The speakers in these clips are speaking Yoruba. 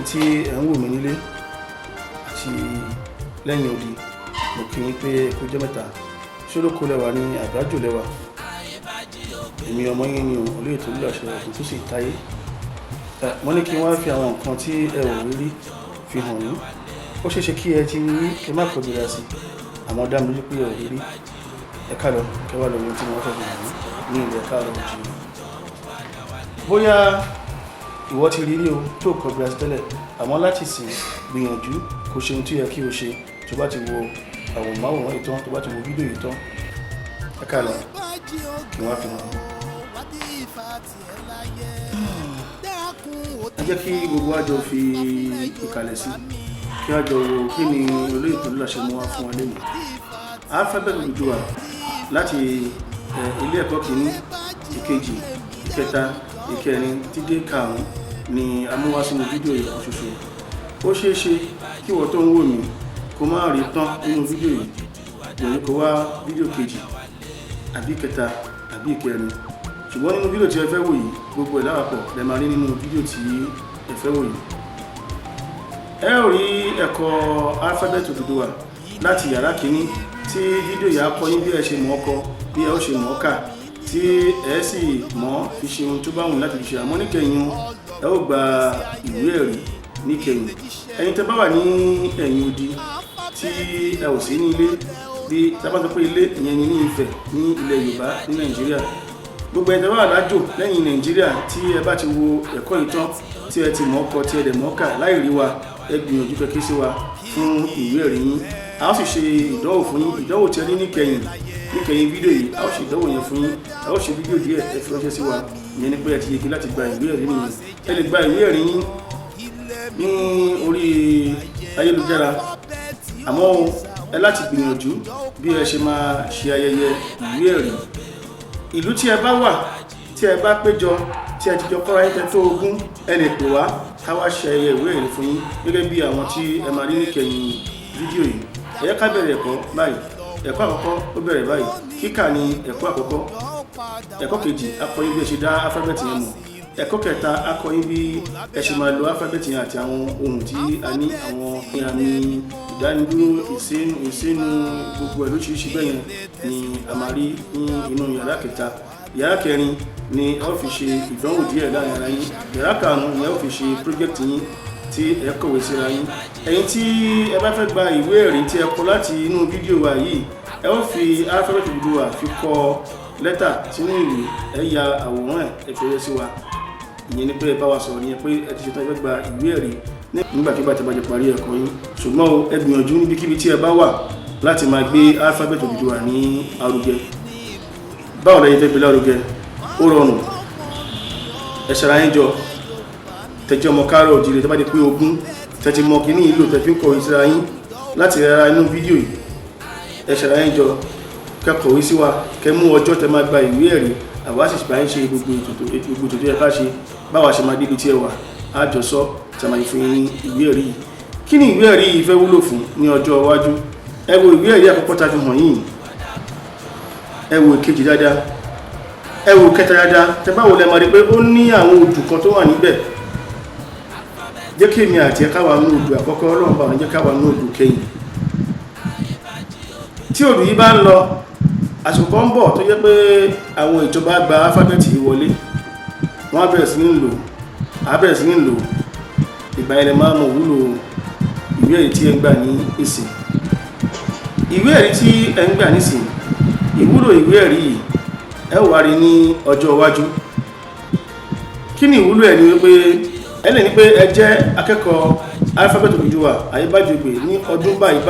tí ẹ ń wò mí nílé àti lẹ́yìn odi mo kí yín pé kó jẹ́ mẹ́ta ṣólókó lẹ́wà ní àgbájò lẹ́wà èmi ọmọ yín ni olóyè tó lùlàṣẹ ọ̀gbìn tó sì táyé mo ní kí wọ́n fi àwọn nǹkan tí ẹ ò rí fi hàn yín ó ṣeéṣe kí ẹ ti rí kí má kọjú ra sí àmọ́ dá mi lójú pé ẹ ò rí ẹ ká lọ kẹwà lóhun tí wọ́n fẹ́ fi hàn yín ní ilẹ̀ káàrọ̀ jù bóyá ìwọ ti rí rí o tó kọjú ra sí tẹ́lẹ̀ àmọ́ láti sìn gbìyànjú kó ṣe ohun tí yẹ kí o ṣe tó bá ti wo àwòmáwòrán ìtàn tó bá ti wo fídíò ìtàn ẹ ká lọ kí wọ́n fi hàn yín. ẹ jẹ́ kí gbogbo àjọ fi ìkàlẹ̀ sí kí àjọ wo kí ni olóyè tó lùlàṣẹ mú wá fún wa lẹ́yìn alphabet Odùduwà láti ilé ẹ̀kọ́ kìíní ìkejì ìkẹta ìkẹrin títí dé karùn-ún ni a mú wá sínú fídíò yìí ṣoṣo ó ṣeé ṣe kí wọ́n tó ń wò mí kó má rí tán nínú fídíò yìí lórí kó wá fídíò kejì àbí ìkẹta àbí ìkẹrin ṣùgbọ́n nínú fídíò tí ẹ fẹ́ wò yìí gbogbo ẹ̀ lápapọ̀ lẹ máa rí nínú fídíò tí ẹ fẹ́ wò yìí ẹ ò rí ẹ̀kọ́ alphabet Odùduwà láti yàrá kìíní tí fídíò yà kọ́ yín bí ẹ ṣe mọ̀ ọ́ kọ bí ẹ ó ṣe mọ̀ ọ́ kà tí ẹ sì mọ̀ fi ṣe ohun tó bá wùn láti fi ṣe àmọ́ níkẹyìn ẹ ó gba ìwé ẹ̀rí níkẹyìn ẹ̀yin tẹ́ bá wà ní ẹ̀yìn odi tí ẹ ò sí ní ilé bí tábà sọ pé ilé ìyẹn ni ní Ifẹ̀ ní ilẹ̀ Yorùbá ní Nàìjíríà gbogbo ẹ̀ tẹ́ bá wà lájò lẹ́yìn Nàìjíríà tí ẹ bá ti wo ẹ̀kọ́ ìtàn tí ẹ ti mọ̀ ọ́ kọ tí ẹ dẹ̀ mọ̀ ọ́ kà láì rí wa ẹ gbìyànjú kẹ́kẹ́ sí wa fún ìwé ẹ̀rí yín a ó sì ṣe ìdánwò fún yín ìdánwò tí ẹ ní níkẹyìn fídíò yìí a ó ṣe ìdánwò yẹn fún yín a ó ṣe fídíò díẹ̀ ẹ fi ránṣẹ́ sí wa ìyẹn ni pé ẹ ti yege láti gba ìwé ẹ̀rí nìyẹn ẹ lè gba ìwé ẹ̀rí yín ní orí ayélujára àmọ́ ẹ láti gbìyànjú bí ẹ ṣe máa ṣe ayẹyẹ ìwé ẹ̀rí ìlú tí ẹ bá wà tí ẹ bá péjọ tí ẹ ti jọ kọ́ra yín tẹ́ tó ogún ẹ lè pè wá ká wá ṣe ayẹyẹ ìwé ẹ̀rí fún yín gẹ́gẹ́ bí àwọn tí ẹ máa rí níkẹyìn fídíò yìí ẹ jẹ́ ká bẹ̀rẹ̀ ẹ̀kọ́ báyìí ẹ̀kọ́ àkọ́kọ́ ó bẹ̀rẹ̀ báyìí kíkà ní ẹ̀kọ́ àkọ́kọ́ ẹ̀kọ́ kejì a kọ́ yín bí ẹ ṣe dá alphabet yẹn mọ̀ ẹ̀kọ́ kẹta a kọ́ yín bí ẹ ṣe máa lo alphabet yẹn àti àwọn ohun tí a ní àwọn àmì ìdánidúró ìsínú gbogbo ẹ̀ lóṣìṣì bẹ́ẹ̀ yẹn ni a máa rí ní inú yàrá kẹta yàrá kẹrin ni ẹ ó fi ṣe ìdánwò díẹ̀ láàrin ara yín yàrá karùn-ún ni ẹ ó fi ṣe project yín tí ẹ kọ̀wé síra yín ẹ̀yin tí ẹ bá fẹ́ gba ìwé ẹ̀rí tí ẹ kọ láti inú fídíò wa yìí ẹ ó fi alphabet Odùduwà fi kọ lẹ́tà sínú ìwé ẹ ya àwòrán ẹ fi rẹ́ sí wa ìyẹn ni pé ẹ bá wa sọ̀rọ̀ nìyẹn pé ẹ ti ṣetán ẹ fẹ́ gba ìwé ẹ̀rí nígbàkigbà tí ẹ bá jẹ parí ẹ̀kọ́ yín ṣùgbọ́n ẹ gbìyànjú níbikíbi tí ẹ bá wà láti máa gbé alphabet Odùduwà ní arugẹ báwo lẹ́yìn fẹ́ gbé lárugẹ ó rọrùn ẹ ṣara yín jọ tẹjọ́ ọmọ káàrọ̀ òjìrè tó bá di pé ogún tẹ́tí mọ́ kí ní ìlò tẹ́fí ń kọ̀wé síra yín láti rẹ́ra inú fídíò yìí ẹ ṣara yín jọ kẹ́kọ̀wé sí wa kẹ́ mú ọjọ́ tẹ́ máa gba ìwé ẹ̀rí àwa sì bá yín ṣe gbogbo ètò ẹ bá ṣe báwa ṣe máa débi tí ẹ wà á jọ sọ tí a máa fún yín ìwé ẹ̀rí yìí kí ni ìwé ẹ̀rí yìí fẹ́ wúlò fún ní ọjọ́ iwájú ẹ wo ìwé ẹ̀rí àkọ́kọ́ ta fi hàn yín ẹ wo ìkejì dáadáa ẹ wo kẹta dáadáa tẹ́ bá wo lẹ máa rí pé ó ní àwọn odù kan tó wà níbẹ̀ jẹ́ kí èmi àti ẹ̀ká wà ní odò àkọ́kọ́ ọlọ́run bá wọn jẹ́ ká wà ní odò kẹyìn tí odò yìí bá ń lọ àsìkò kan ń bọ̀ tó jẹ́ pé àwọn ìjọba gba alphabet yìí wọlé wọ́n á bẹ̀rẹ̀ sí ní lò ìgbà ilẹ̀ máa mọ̀ wúlò ìwé ẹ̀rí tí ẹ ń gbà ní ìsìn ìwé ẹ̀rí tí ẹ ń gbà nísìn ìwúlò ìwé ẹ̀rí yìí ẹ wà rí ní ọjọ́ iwájú kí ni ìwúlò ẹ̀ ní wípé ẹlẹ́ ní pé ẹ jẹ́ akẹ́kọ̀ọ́ alphabet Odùduwà Ayébájọgbè ní ọdún báyìí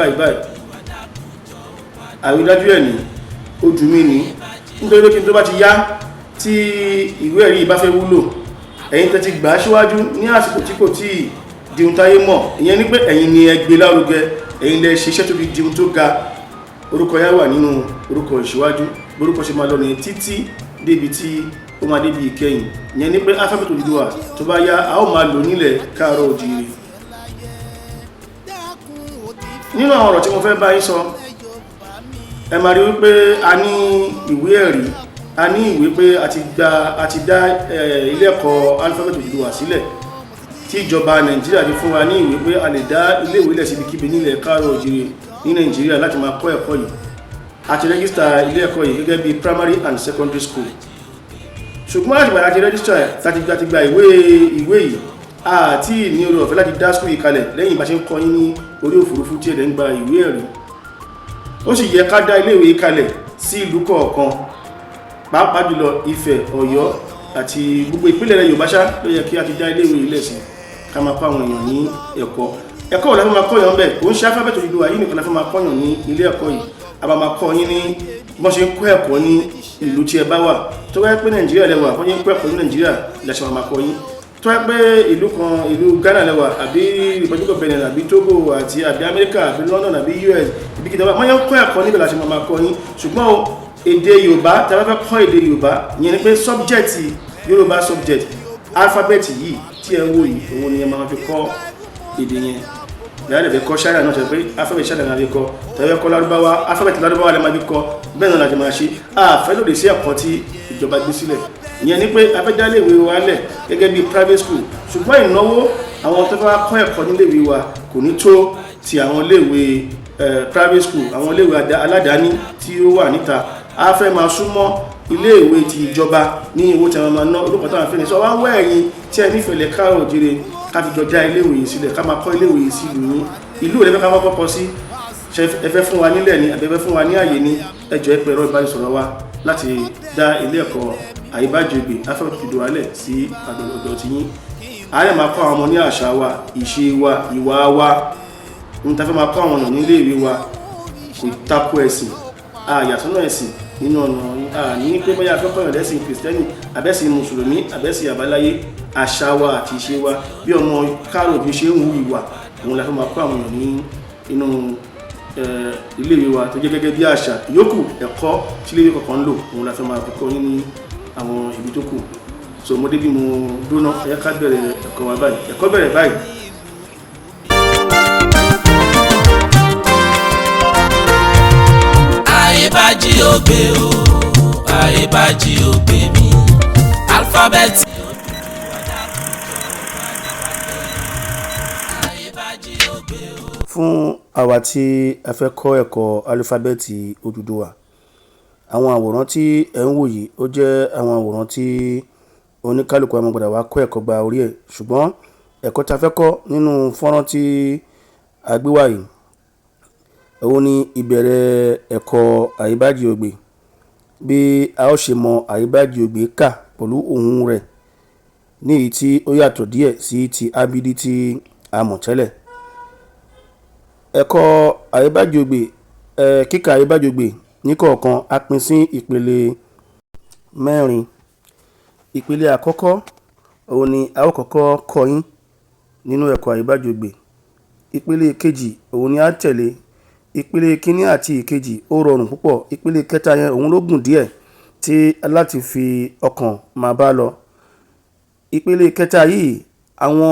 àrídájú ẹ̀ ní ojú mi ní nítorí pé kí n tó bá ti yá tí ìwé ẹ̀rí bá fẹ́ wúlò ẹ̀yin tẹ́ ti gbà síwájú ní àsìkò tí kò tí dìun táyé mọ̀ ìyẹn ní pé ẹ̀yin ni ẹ gbé lárugẹ ẹ̀yin lẹ ṣiṣẹ́ tó fi dìun tó ga orúkọ yá wà nínú orúkọ ìṣíwájú orúkọ ṣe máa lọ ní títí débi tí ó máa débi ìkẹyìn ìyẹn ní pé alphabet Odùduwà tó bá yá a ó máa lò nílẹ̀ káàárọ̀ oòjíire nínú àwọn ọ̀rọ̀ tí mo fẹ́ bá yín sọ ẹ máa rí wípé a ní ìwé ẹ̀rí a ní ìwé pé a ti dá ilé ẹ̀kọ́ alphabet Odùduwà sílẹ̀ tí ìjọba Nàìjíríà ti fún wa ní ìwé pé a lè dá iléèwé ilẹ̀ síbikíbi nílẹ̀ káàárọ̀ oòjíire ní Nàìjíríà láti máa kọ́ ẹ̀kọ́ yìí àti rẹ́gísítà ilé ẹ̀kọ́ yìí gẹ́gẹ́ bí primary and secondary school. Ṣùgbọ́n àtìgbà láti rẹ́gísítà láti gba ìwé yìí àti ní orí ọ̀fẹ́ láti dá school yìí kalẹ̀ lẹ́yìn bá ṣe ń kọ́ yín ní orí òfurufú tí ẹ̀dẹ̀ ń gba ìwé ẹ̀rí. Ó sì yẹ ká dá iléèwé kalẹ̀ sí ìlú kọ̀ọ̀kan, pàápàá jùlọ Ifẹ̀, Ọ̀yọ́ àti gbogbo ìpínlẹ̀ Yorùbá ṣá ló yẹ kí a ti dá iléèwé ilẹ̀ sí ká máa kọ́ àwọn èèyàn ní ẹ̀kọ́ la fi máa kọ́yàn bẹ́ẹ̀. Ó ń ṣe alifábẹ́ẹ̀tì Odùduwà yìí nìkan la fi máa kọ́yàn ní ilé ẹ̀kọ́ yìí. A bá máa kọ́ yín ní bọ́n ṣe ń kọ́ ẹ̀kọ́ ní ìlú tí ẹ bá wà. Tó wáyé pé Nàìjíríà lẹ́wà bọ́n ṣe ń kọ́ ẹ̀kọ́ ní Nàìjíríà lẹ́ṣẹ̀ máa kọ́ yín. Tó wáyé pé ìlú kan, ìlú Ghana lẹ́wà àbí Republic of Benin àbí Togo àti àbí America àbí London àbí US ibi kìtàbá wọ́n yẹn ń kọ́ ẹ̀kọ́ níbẹ̀ láti máa kọ́ yín. Ṣùgbọ́n èdè Yorùbá tí a bá fẹ́ kọ́ èdè Yorùbá ìyẹn ni pé subject Yorùbá subject alphabet yìí tí ẹ ń wò yìí òun ni ẹ máa fi kọ́ èdè yẹn. Ìyá rẹ̀ kọ́ ṣáyà náà tẹ̀ pé alphabet ṣáyà náà fi kọ́ tẹ̀wé kọ́ Lárúbáwá alphabet Lárúbáwá lè máa fi kọ́ bẹ́ẹ̀ náà láti máa ṣe àfẹ́ lòdì sí ẹ̀kọ́ tí ìjọba gbé sílẹ̀. Ìyẹn ni pé afẹ́jáléèwé wa lẹ̀ gẹ́gẹ́ bí private school ṣùgbọ́n ìnáwó àwọn tó bá kọ́ ẹ̀kọ́ níléèwé wa kò ní tó ti àwọn iléèwé private school àwọn iléèwé aládàáni tí ó wà níta. A fẹ́ máa súnmọ́ iléèwé ti ìjọba ní owó tí a máa ná olùkọ́ táwọn afẹ́ni sọ wá ń wá ẹ̀yìn tí ẹ nífẹ̀ẹ́ lẹ̀ káàrọ̀ òjìire ká fi jọjá iléèwé yìí sílẹ̀ ká máa kọ́ iléèwé yìí sí ìlú rẹ̀ fẹ́ ká kọ́kọ́ sí ṣe ẹ fẹ́ fún wa nílẹ̀ ni àbí ẹ fẹ́ fún wa ní àyè ní ẹjọ́ ẹ pè ẹ̀rọ ìbánisọ̀rọ̀ wa láti dá ilé ẹ̀kọ́ Àyíbájọgbè alifábẹ́ẹ̀tì Odùduwà lẹ̀ sí ọ̀dọ̀ tí yín. A lè máa kọ́ àwọn ọmọ ní àṣà wa, ìṣe wa, ìwà wa. Ohun tá fẹ́ máa kọ́ àwọn ọ̀nà ní iléèwé wa kò tako ẹ̀sìn àyàsọ́nà ẹ̀sìn nínú ọ̀nà ní pé bóyá afẹ́kọ̀ọ́ ẹ̀lẹ́sìn Kìrìsìtẹ́nì àbẹ́sìn Mùsùlùmí àbẹ́sìn àbáláyé àṣà wa àti ìṣe wa bí ọmọ káàrọ̀ bí ṣe ń hu ìwà òun la fẹ́ máa kọ́ àwọn èèyàn ní inú iléèwé wa tó jẹ́ gẹ́gẹ́ bí àṣà ìyókù ẹ̀kọ́ tí iléèwé kọ̀ọ̀kan ń lò òun la fẹ́ máa kọ́ yín ní àwọn ibi tó kù. So mo débi mo dúná ẹ̀yà ká bẹ̀rẹ̀ ẹ̀kọ́ wa báyìí ẹ̀kọ́ bẹ̀rẹ̀ báyìí. Àyíbájọgbè o Àyíbájọgbè mi alifábẹ́ẹ̀tì Àyíbájọgbè o. Fún àwa tí a fẹ́ kọ́ ẹ̀kọ́ alifábẹ́ẹ̀tì Odùduwà àwọn àwòrán tí ẹ ń wò yìí ó jẹ́ àwọn àwòrán tí oníkálùkù àwọn gbọ́dọ̀ wá kọ́ ẹ̀kọ́ gba orí ẹ̀ ṣùgbọ́n ẹ̀kọ́ tí a fẹ́ kọ́ nínú fọ́nrán tí a gbé wá yìí òun ni ìbẹ̀rẹ̀ ẹ̀kọ́ Àyíbájọgbè bí a ó ṣe mọ Àyíbájọgbè kà pẹ̀lú ohùn rẹ̀ ní èyí tí ó yàtọ̀ díẹ̀ sí ti ábídí tí a mọ̀ tẹ́lẹ̀. Ẹ̀kọ́ Àyíbájọgbè kíkà Àyíbájọgbè níkọ̀ọ̀kan a pín sí ìpele 4. Ìpele àkọ́kọ́ òun ni a ó kọ́kọ́ kọ́ yín nínú ẹ̀kọ́ Àyíbájọgbè. Ìpele kejì òun ni a tẹ̀lé. Ìpele kíní àti ìkejì ó rọrùn púpọ̀. Ìpele kẹta yẹn òun ló gùn díẹ̀ tí láti fi ọkàn máa bá lọ. Ìpele kẹta yìí àwọn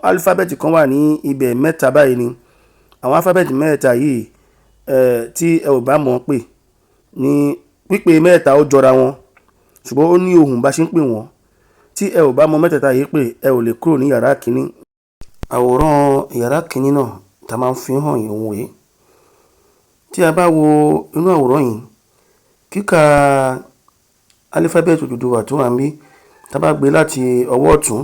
alifábẹ́ẹ̀tì kan wà ní ibẹ̀ mẹ́ta báyìí ni. Àwọn alifábẹ́ẹ̀tì mẹ́ta yìí tí ẹ ò bá mọ̀ pé ní pípé mẹ́ta ó jọra wọn ṣùgbọ́n ó ní ohùn bá ṣe ń pè wọ́n. Tí ẹ ò bá mọ̀ mẹ́tẹ̀ẹ̀ta yìí pé ẹ ò lè kúrò ní yàrá kìíní. Àwòrán yàrá kìíní náà tá máa ń fi hàn yín òun rèé. Tí a bá wo inú àwòrán yìí kíkà alifábẹ́ẹ̀tì Odùduwà tó wà níbí tá bá gbé láti ọwọ́ ọ̀tún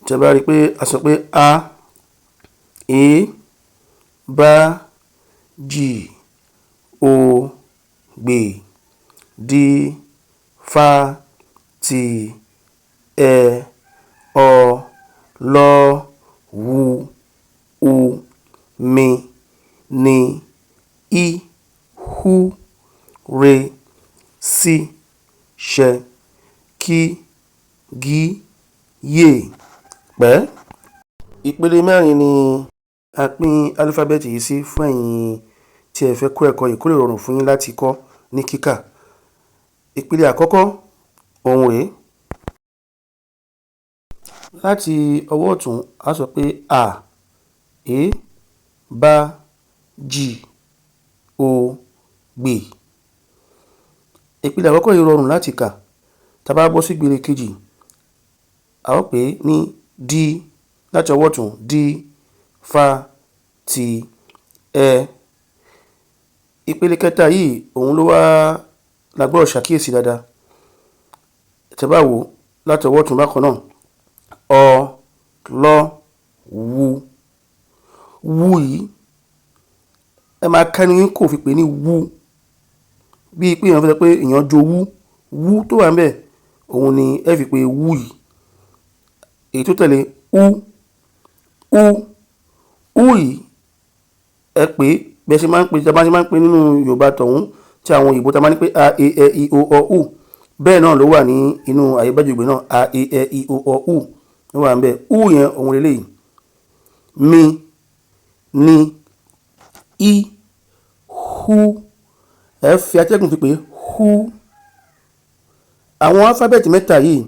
tí a bá rí pé a sọ pé a e bá jì o gbè di fa ti ẹ ọ lọ wu u mi ni i hu re si ṣẹ kí gí yè pẹ́. Ìpele 4 ni a pín alifábẹ́ẹ̀tì yìí sí fún ẹ̀yin tí ẹ fẹ́ kọ́ ẹ̀kọ́ yìí kó lè rọrùn fún yín láti kọ́ ní kíkà. Ìpele àkọ́kọ́ òun rèé. Láti ọwọ́ ọ̀tún a sọ pé a e bá jì o gbè. Ìpele àkọ́kọ́ yìí rọrùn láti kà. Tá bá bọ́ sí ìpele kejì a ó pè ní di láti ọwọ́ ọ̀tún di fa ti ẹ. Ìpele kẹta yìí òun ló wá la gbọ́dọ̀ ṣàkíyèsí dáadáa. Tẹ́ bá wò láti ọwọ́ ọ̀tún bákan náà ọ lọ wu wu yìí ẹ máa kẹ́ni kò fi pè ní wu bíi pé èèyàn fẹ́ sọ pé èèyàn jowú wú tó wà ń bẹ̀ òun ni ẹ fi pé wú yìí. Èyí tó tẹ̀lé u yìí ẹ pé bí ẹ ṣe máa ń pè tí a bá ṣe máa ń pè nínú Yorùbá tọ̀hún tí àwọn òyìnbó tá a máa ń pè a e e i o ọ u bẹ́ẹ̀ náà ló wà ní inú àyíbájúgbé náà a e e i o ọ u ló wà ń bẹ̀. U yẹn òun lélẹ́yìí mi ni i hu ẹ fi atẹ́gùn fi pé hu. Àwọn alifábẹ́ẹ̀tì mẹ́ta yìí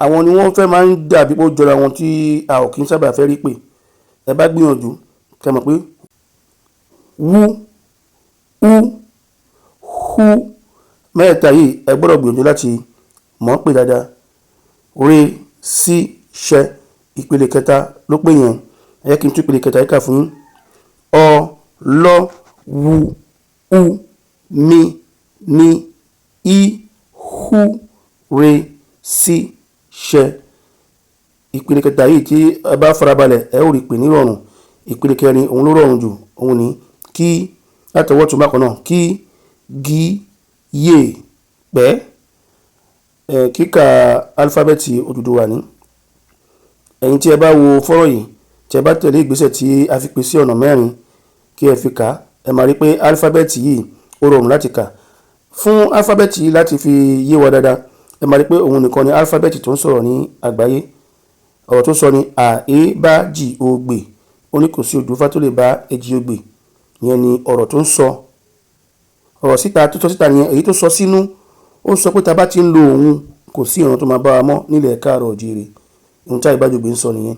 àwọn ni wọ́n fẹ́ máa ń dàbí pé ó jọra wọn tí a ò kí ń sábà fẹ́ rí pé ẹ bá gbìyànjú kẹ́ mọ̀ pé wú ú hú mẹ́ta yìí ẹ gbọ́dọ̀ gbìyànjú láti mọ̀ pé dáadáa. Re sí ṣẹ ìpele kẹta ló pé yẹn ẹ kí n tún ìpele kẹta yìí kà fún yín. Ọ lọ wu u mi ni i hu re sí ṣẹ. Ìpele kẹta yìí tí ẹ bá farabalẹ̀ ẹ ó rí pé nírọ̀rùn. Ìpele kẹrin òun ló rọrùn jù òun ni kí látọwọ́ tún bákan náà kí gi yè pẹ́. Kíkà alifábẹ́ẹ̀tì Odùduwà ní. Ẹ̀yin tí ẹ bá wo fọ́nrán yìí tí ẹ bá tẹ̀lé ìgbésẹ̀ tí a fi pín sí ọ̀nà mẹ́rin kí ẹ fi kà ẹ máa rí pé alifábẹ́ẹ̀tì yìí ó rọrùn láti kà. Fún alifábẹ́ẹ̀tì yìí láti fi yé wa dáadáa ẹ máa rí pé òun nìkan ni alifábẹ́ẹ̀tì tó ń sọ̀rọ̀ ní àgbáyé. Ọ̀rọ̀ tó sọ ni a e bá jì ogbè ó ní kò sí òdùfá tó lè bá èjì ogbè. Ìyẹn ni ọ̀rọ̀ tó ń sọ. Ọ̀rọ̀ síta tó sọ síta nìyẹn. Èyí tó sọ sínú ó sọ pé tá bá ti ń lo òun kò sí ìran tó máa bá wa mọ́ nílẹ̀ káàárọ̀ oòjíire. Ohun tí àyíbájúgbé ń sọ nìyẹn.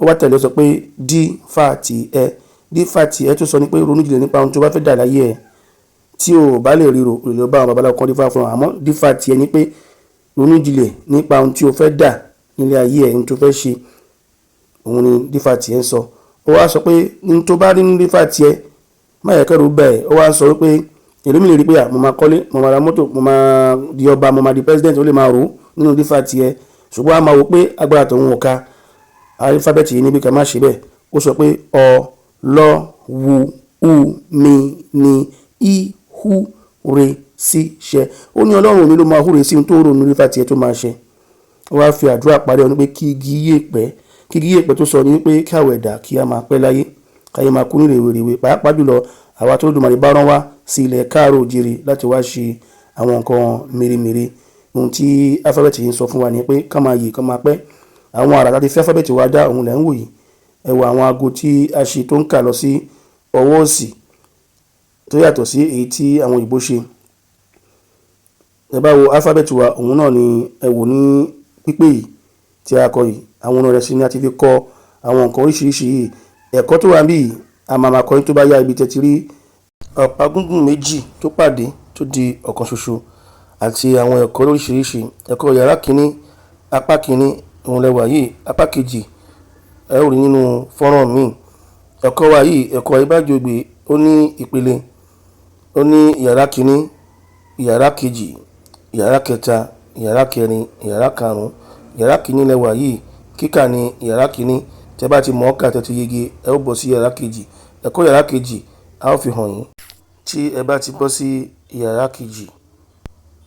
Ó wá tẹ̀lé ó sọ pé di fa ti ẹ di fa ti ẹ tó sọ ni pé ronú jinlẹ̀ nípa ohun tó bá fẹ́ dà láyé ẹ tí o bá lè ríro lè lọ bá àwọn babaláwo kan dífá fún ọ àmọ́ di fa ti ẹ ni pé ronú jinlẹ̀ nípa ohun tí o fẹ́ dà nílé ayé ẹ ohun tó fẹ́ ṣe òun ni di fa ti ẹ ń sọ. Ó wá sọ pé ohun tó bá rí ní di fa ti ẹ má yẹ kẹ́rù bẹ́ẹ̀. Ó wá sọ wípé èló mi lè rí pé mo máa kọ́lé mo máa ra mọ́tò mo máa di ọba mo máa di president ó lè máa rò nínú di fa ti ẹ ṣùgbọ́n a máa wò pé agbára tòun ò ka alifábẹ́ẹ̀tì yìí níbi ká má ṣe bẹ́ẹ̀. Ó sọ pé ọ lọ wu u mi ni i hu re sí ṣẹ. Ó ní Ọlọ́run mi ló máa húre sí ohun tó rò nínú di fa ti ẹ tó máa ṣe. Ó wá fi àdúrà parí ọ ní pé kí igi yè pẹ́ tó sọ ní pé kí àwọ̀ ẹ̀dá kí a máa pẹ́ láyé káyé máa kú ní rèwerèwe pàápàá jùlọ àwa tó Olódùmarè bá rán wá sí ilẹ̀ káàárọ̀ oòjíire láti wá ṣe àwọn nǹkan mèremère. Ohun tí alifábẹ́ẹ̀tì yìí ń sọ fún wa ni pé ká máa yè ká máa pẹ́. Àwọn àrà láti fi alifábẹ́ẹ̀tì wa dá òun lẹ́ ń wò yìí. Ẹ wo àwọn aago tí a ṣe tó ń kà lọ sí ọwọ́ òsì tó yàtọ̀ sí èyí tí àwọn òyìnbó ṣe. Ẹ bá wo alifábẹ́ẹ̀tì wa òun náà ni ẹ wò ní pípé yìí tí a kọ yìí. Àwọn ọ̀nà rẹ̀ sí ni a ti fi kọ àwọn nǹkan oríṣiríṣi yìí. Ẹ̀kọ́ tó wà níbí yìí a máa kọ́ yín tó bá yá ibi tẹ́tí rí ọ̀pá gúngùn méjì tó pàdé tó di ọ̀kan ṣoṣo àti àwọn ẹ̀kọ́ lóríṣiríṣi. Ẹ̀kọ́ yàrá kìíní apá kìíní òun lẹ́wà yìí apá kejì ẹ ó rí nínú fọ́nrán míì. Ẹ̀kọ́ wa yìí ẹ̀kọ́ àyíbájúgbé ó ní ìpele ó ní yàrá kìíní yàrá kejì yàrá kẹta yàrá kẹrin yàrá karùn-ún. Yàrá kìíní lẹ́wà yìí kíkà ní yàrá kìíní tẹ́ bá ti mọ̀ ọ́ kà tẹ́ ti yege ẹ ó bọ̀ sí yàrá kejì. Ẹ̀kọ́ yàrá kejì a ó fi hàn yín. Tí ẹ bá ti bọ́ sí yàrá kejì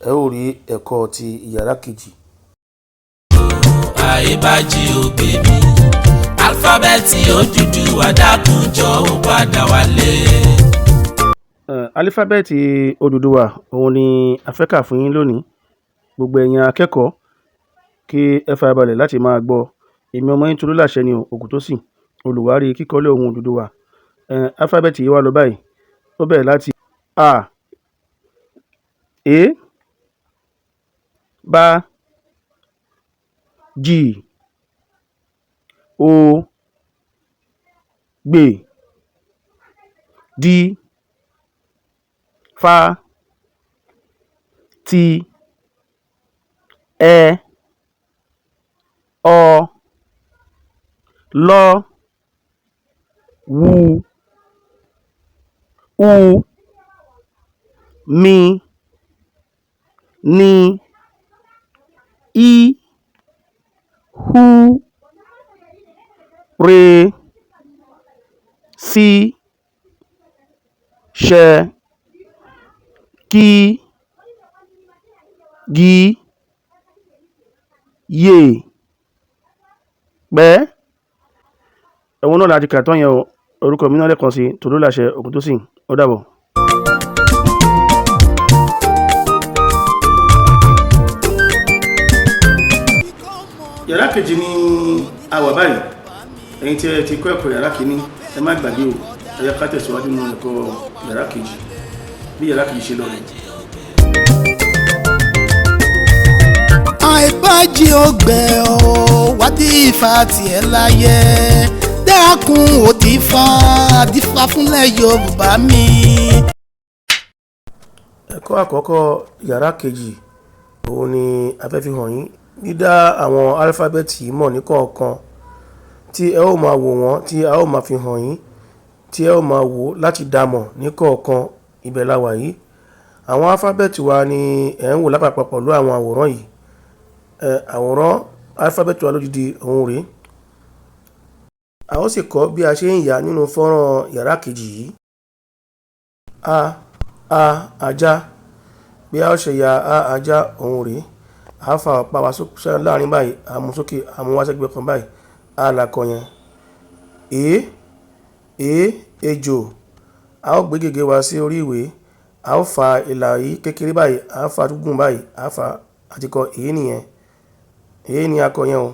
ẹ ó rí ẹ̀kọ́ ti yàrá kejì. àyíbájí ògbè mi alifábẹ́ẹ̀tì Odùduwà dákun jọ̀ọ́ padà wálé. Alifábẹ́ẹ̀tì Odùduwà òun ni a fẹ́ kà fún yín lónìí. Gbogbo ẹ̀yin akẹ́kọ̀ọ́ kí ẹ farabalẹ̀ láti máa gbọ́. Èmi ọmọ yín Tolúlàṣẹ ni Ògúntósìn olùwárí kíkọ́lé ohùn Odùduwà. Alifábẹ́ẹ̀tì yìí wá lọ báyìí. Ó bẹ̀rẹ̀ láti a e bá jì o gbè di fa ti ẹ ọ lọ wu u mi ni í hú re sí ṣẹ kí gí yè pẹ́. Ẹ̀wọ̀n náà láti kà tán yẹn o. Orúkọ mi náà lẹ́ẹ̀kan sí Tolúlàṣẹ Ògúntósìn. Ó dàbọ̀. Yàrá kejì ni a wà báyìí. Ẹ̀yin tí ẹ ti kọ́ ẹ̀kọ́ yàrá kìíní, ẹ má gbàgbé o. Ẹ yẹ ká tẹ̀síwájú nínú ẹ̀kọ́ yàrá kejì. Bí yàrá kejì ṣe lọ rẹ̀. àìbájí ògbẹ o wádìí Ifá tiẹ̀ láyé dákun ò dífá fúnlẹ̀ Yorùbá mi. Ẹ̀kọ́ àkọ́kọ́ yàrá kejì òun ni a fẹ́ fi hàn yín. Dídá àwọn álífábẹ́ẹ̀tì mọ̀ ní kọ̀ọ̀kan tí ẹ ó máa wò wọ́n, tí a ó máa fi hàn yín, tí ẹ ó máa wò láti dámọ̀ ní kọ̀ọ̀kan. Ibẹ̀ la wà yìí. Àwọn álífábẹ́ẹ̀tì wa ni ẹ̀ ń wò lápapọ̀ pẹ̀lú àwọn àwòrán yìí. Àwòrán álífábẹ́ẹ̀tì wa lódìdí òun rèé. A ó sì kọ́ bí a ṣe ń yà nínú fọ́nrán yàrá kejì yìí. A ajá. Bí a ó ṣe ya ajá òun rèé. A fa ọ̀pá wa sókè láàrin báyìí, a mú sókè, a mú wá sẹ́gbẹ̀ẹ́ kan báyìí. A làkọ yẹn. Ejò. A ó gbé gègé wa sí orí ìwé. A ó fa ìlà yìí kékeré báyìí, a fa gígùn báyìí, a fa àti kọ nìyẹn. Ni akọ yẹn o.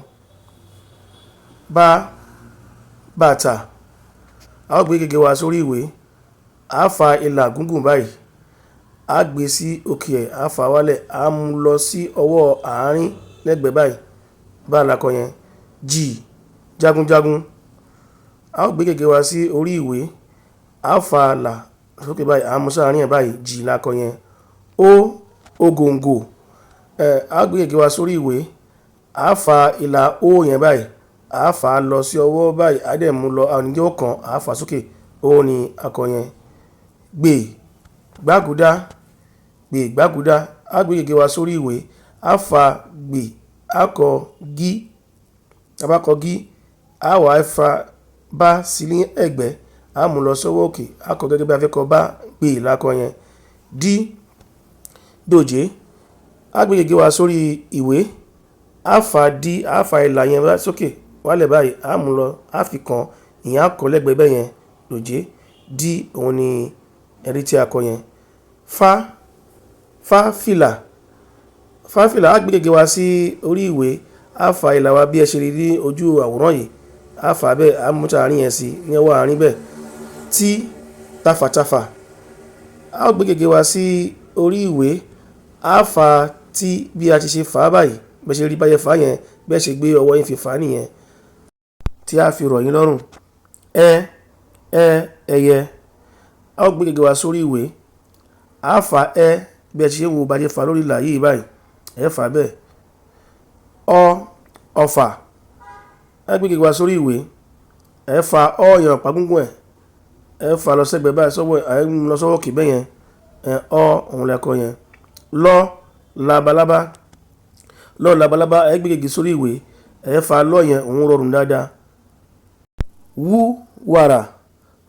Bàtà. A ó gbé gègé wa sórí ìwé. A fa ìlà gígùn báyìí. A gbé sí òkè ẹ̀, a fà wálẹ̀, a mú lọ sí ọwọ́ àárín lẹ́gbẹ̀ẹ́ báyìí. Bá lakọ yẹn. Jagunjagun. A ó gbé gègé wa sí orí ìwé. A fa là sókè báyìí, a mú sáàárín ẹ̀ báyìí. Lakọ yẹn. Ògòǹgò. A ó gbé gègé wa sórí ìwé. A fa ìlà ó yẹn báyìí. A fà lọ sí ọwọ́ báyìí, a dẹ̀ mú lọ àwọn oníjẹ́ ọ̀kan, a fà sókè. Ó ní akọ yẹn. Gbàgúdá. A gbé gègé wa sórí ìwé. A fa gbè, a kọ gí. A bá kọ gí, a wà fa bá sí ní ẹ̀gbẹ́, a mú lọ sọ́wọ́ òkè, a kọ gẹ́gẹ́ bí a fẹ́ kọ bá gbè lákọ yẹn. Dòjé. A gbé gègé wa sórí ìwé. A fa ìlà yẹn sókè wálẹ̀ báyìí, a mú lọ, a fi kan ìyẹn, a kọ lẹ́gbẹ̀ẹ́ bẹ́ẹ̀ yẹn. Dòjé. Òun ni ẹ̀rí tí a kọ yẹn. Fáfìlà. A gbé gègé wa sí orí ìwé. A fa ìlà wa bí ẹ ṣe rí ní ojú àwòrán yìí. A fà bẹ́ẹ̀, a mú tààrin yẹn sí ní ọwọ́ àárín bẹ́ẹ̀. Tafàtafà. A gbé gègé wa sí orí ìwé. A fa tí bí a ti ṣe fà báyìí, bẹ́ẹ̀ ṣe rí báyẹn fà yẹn, bẹ́ẹ̀ ṣe gbé ọwọ́ yín fi fà nìyẹn, tí a fi rọ̀ yín lọ́rùn. Ẹyẹ. A gbé gègé wa sórí ìwé. A fa bí ẹ ṣe wo bá ṣe fà lórí ìlà yìí báyìí, ẹ fà bẹ́ẹ̀. Ọfà. A gbé gègé wa sórí ìwé. Ẹ fa yẹn ọ̀pá gúngún ẹ̀, ẹ fà lọ sẹ́gbẹ̀ẹ́ báyìí sọ́wọ́ ẹ̀, ń lọ sọ́wọ́ òkè bẹ́ẹ̀ yẹn. Òun lẹ́kọ̀ọ́ yẹn. Labalábá. Ẹ gbé gègé sórí ìwé. Ẹ fa yẹn, òun rọrùn dáadáa.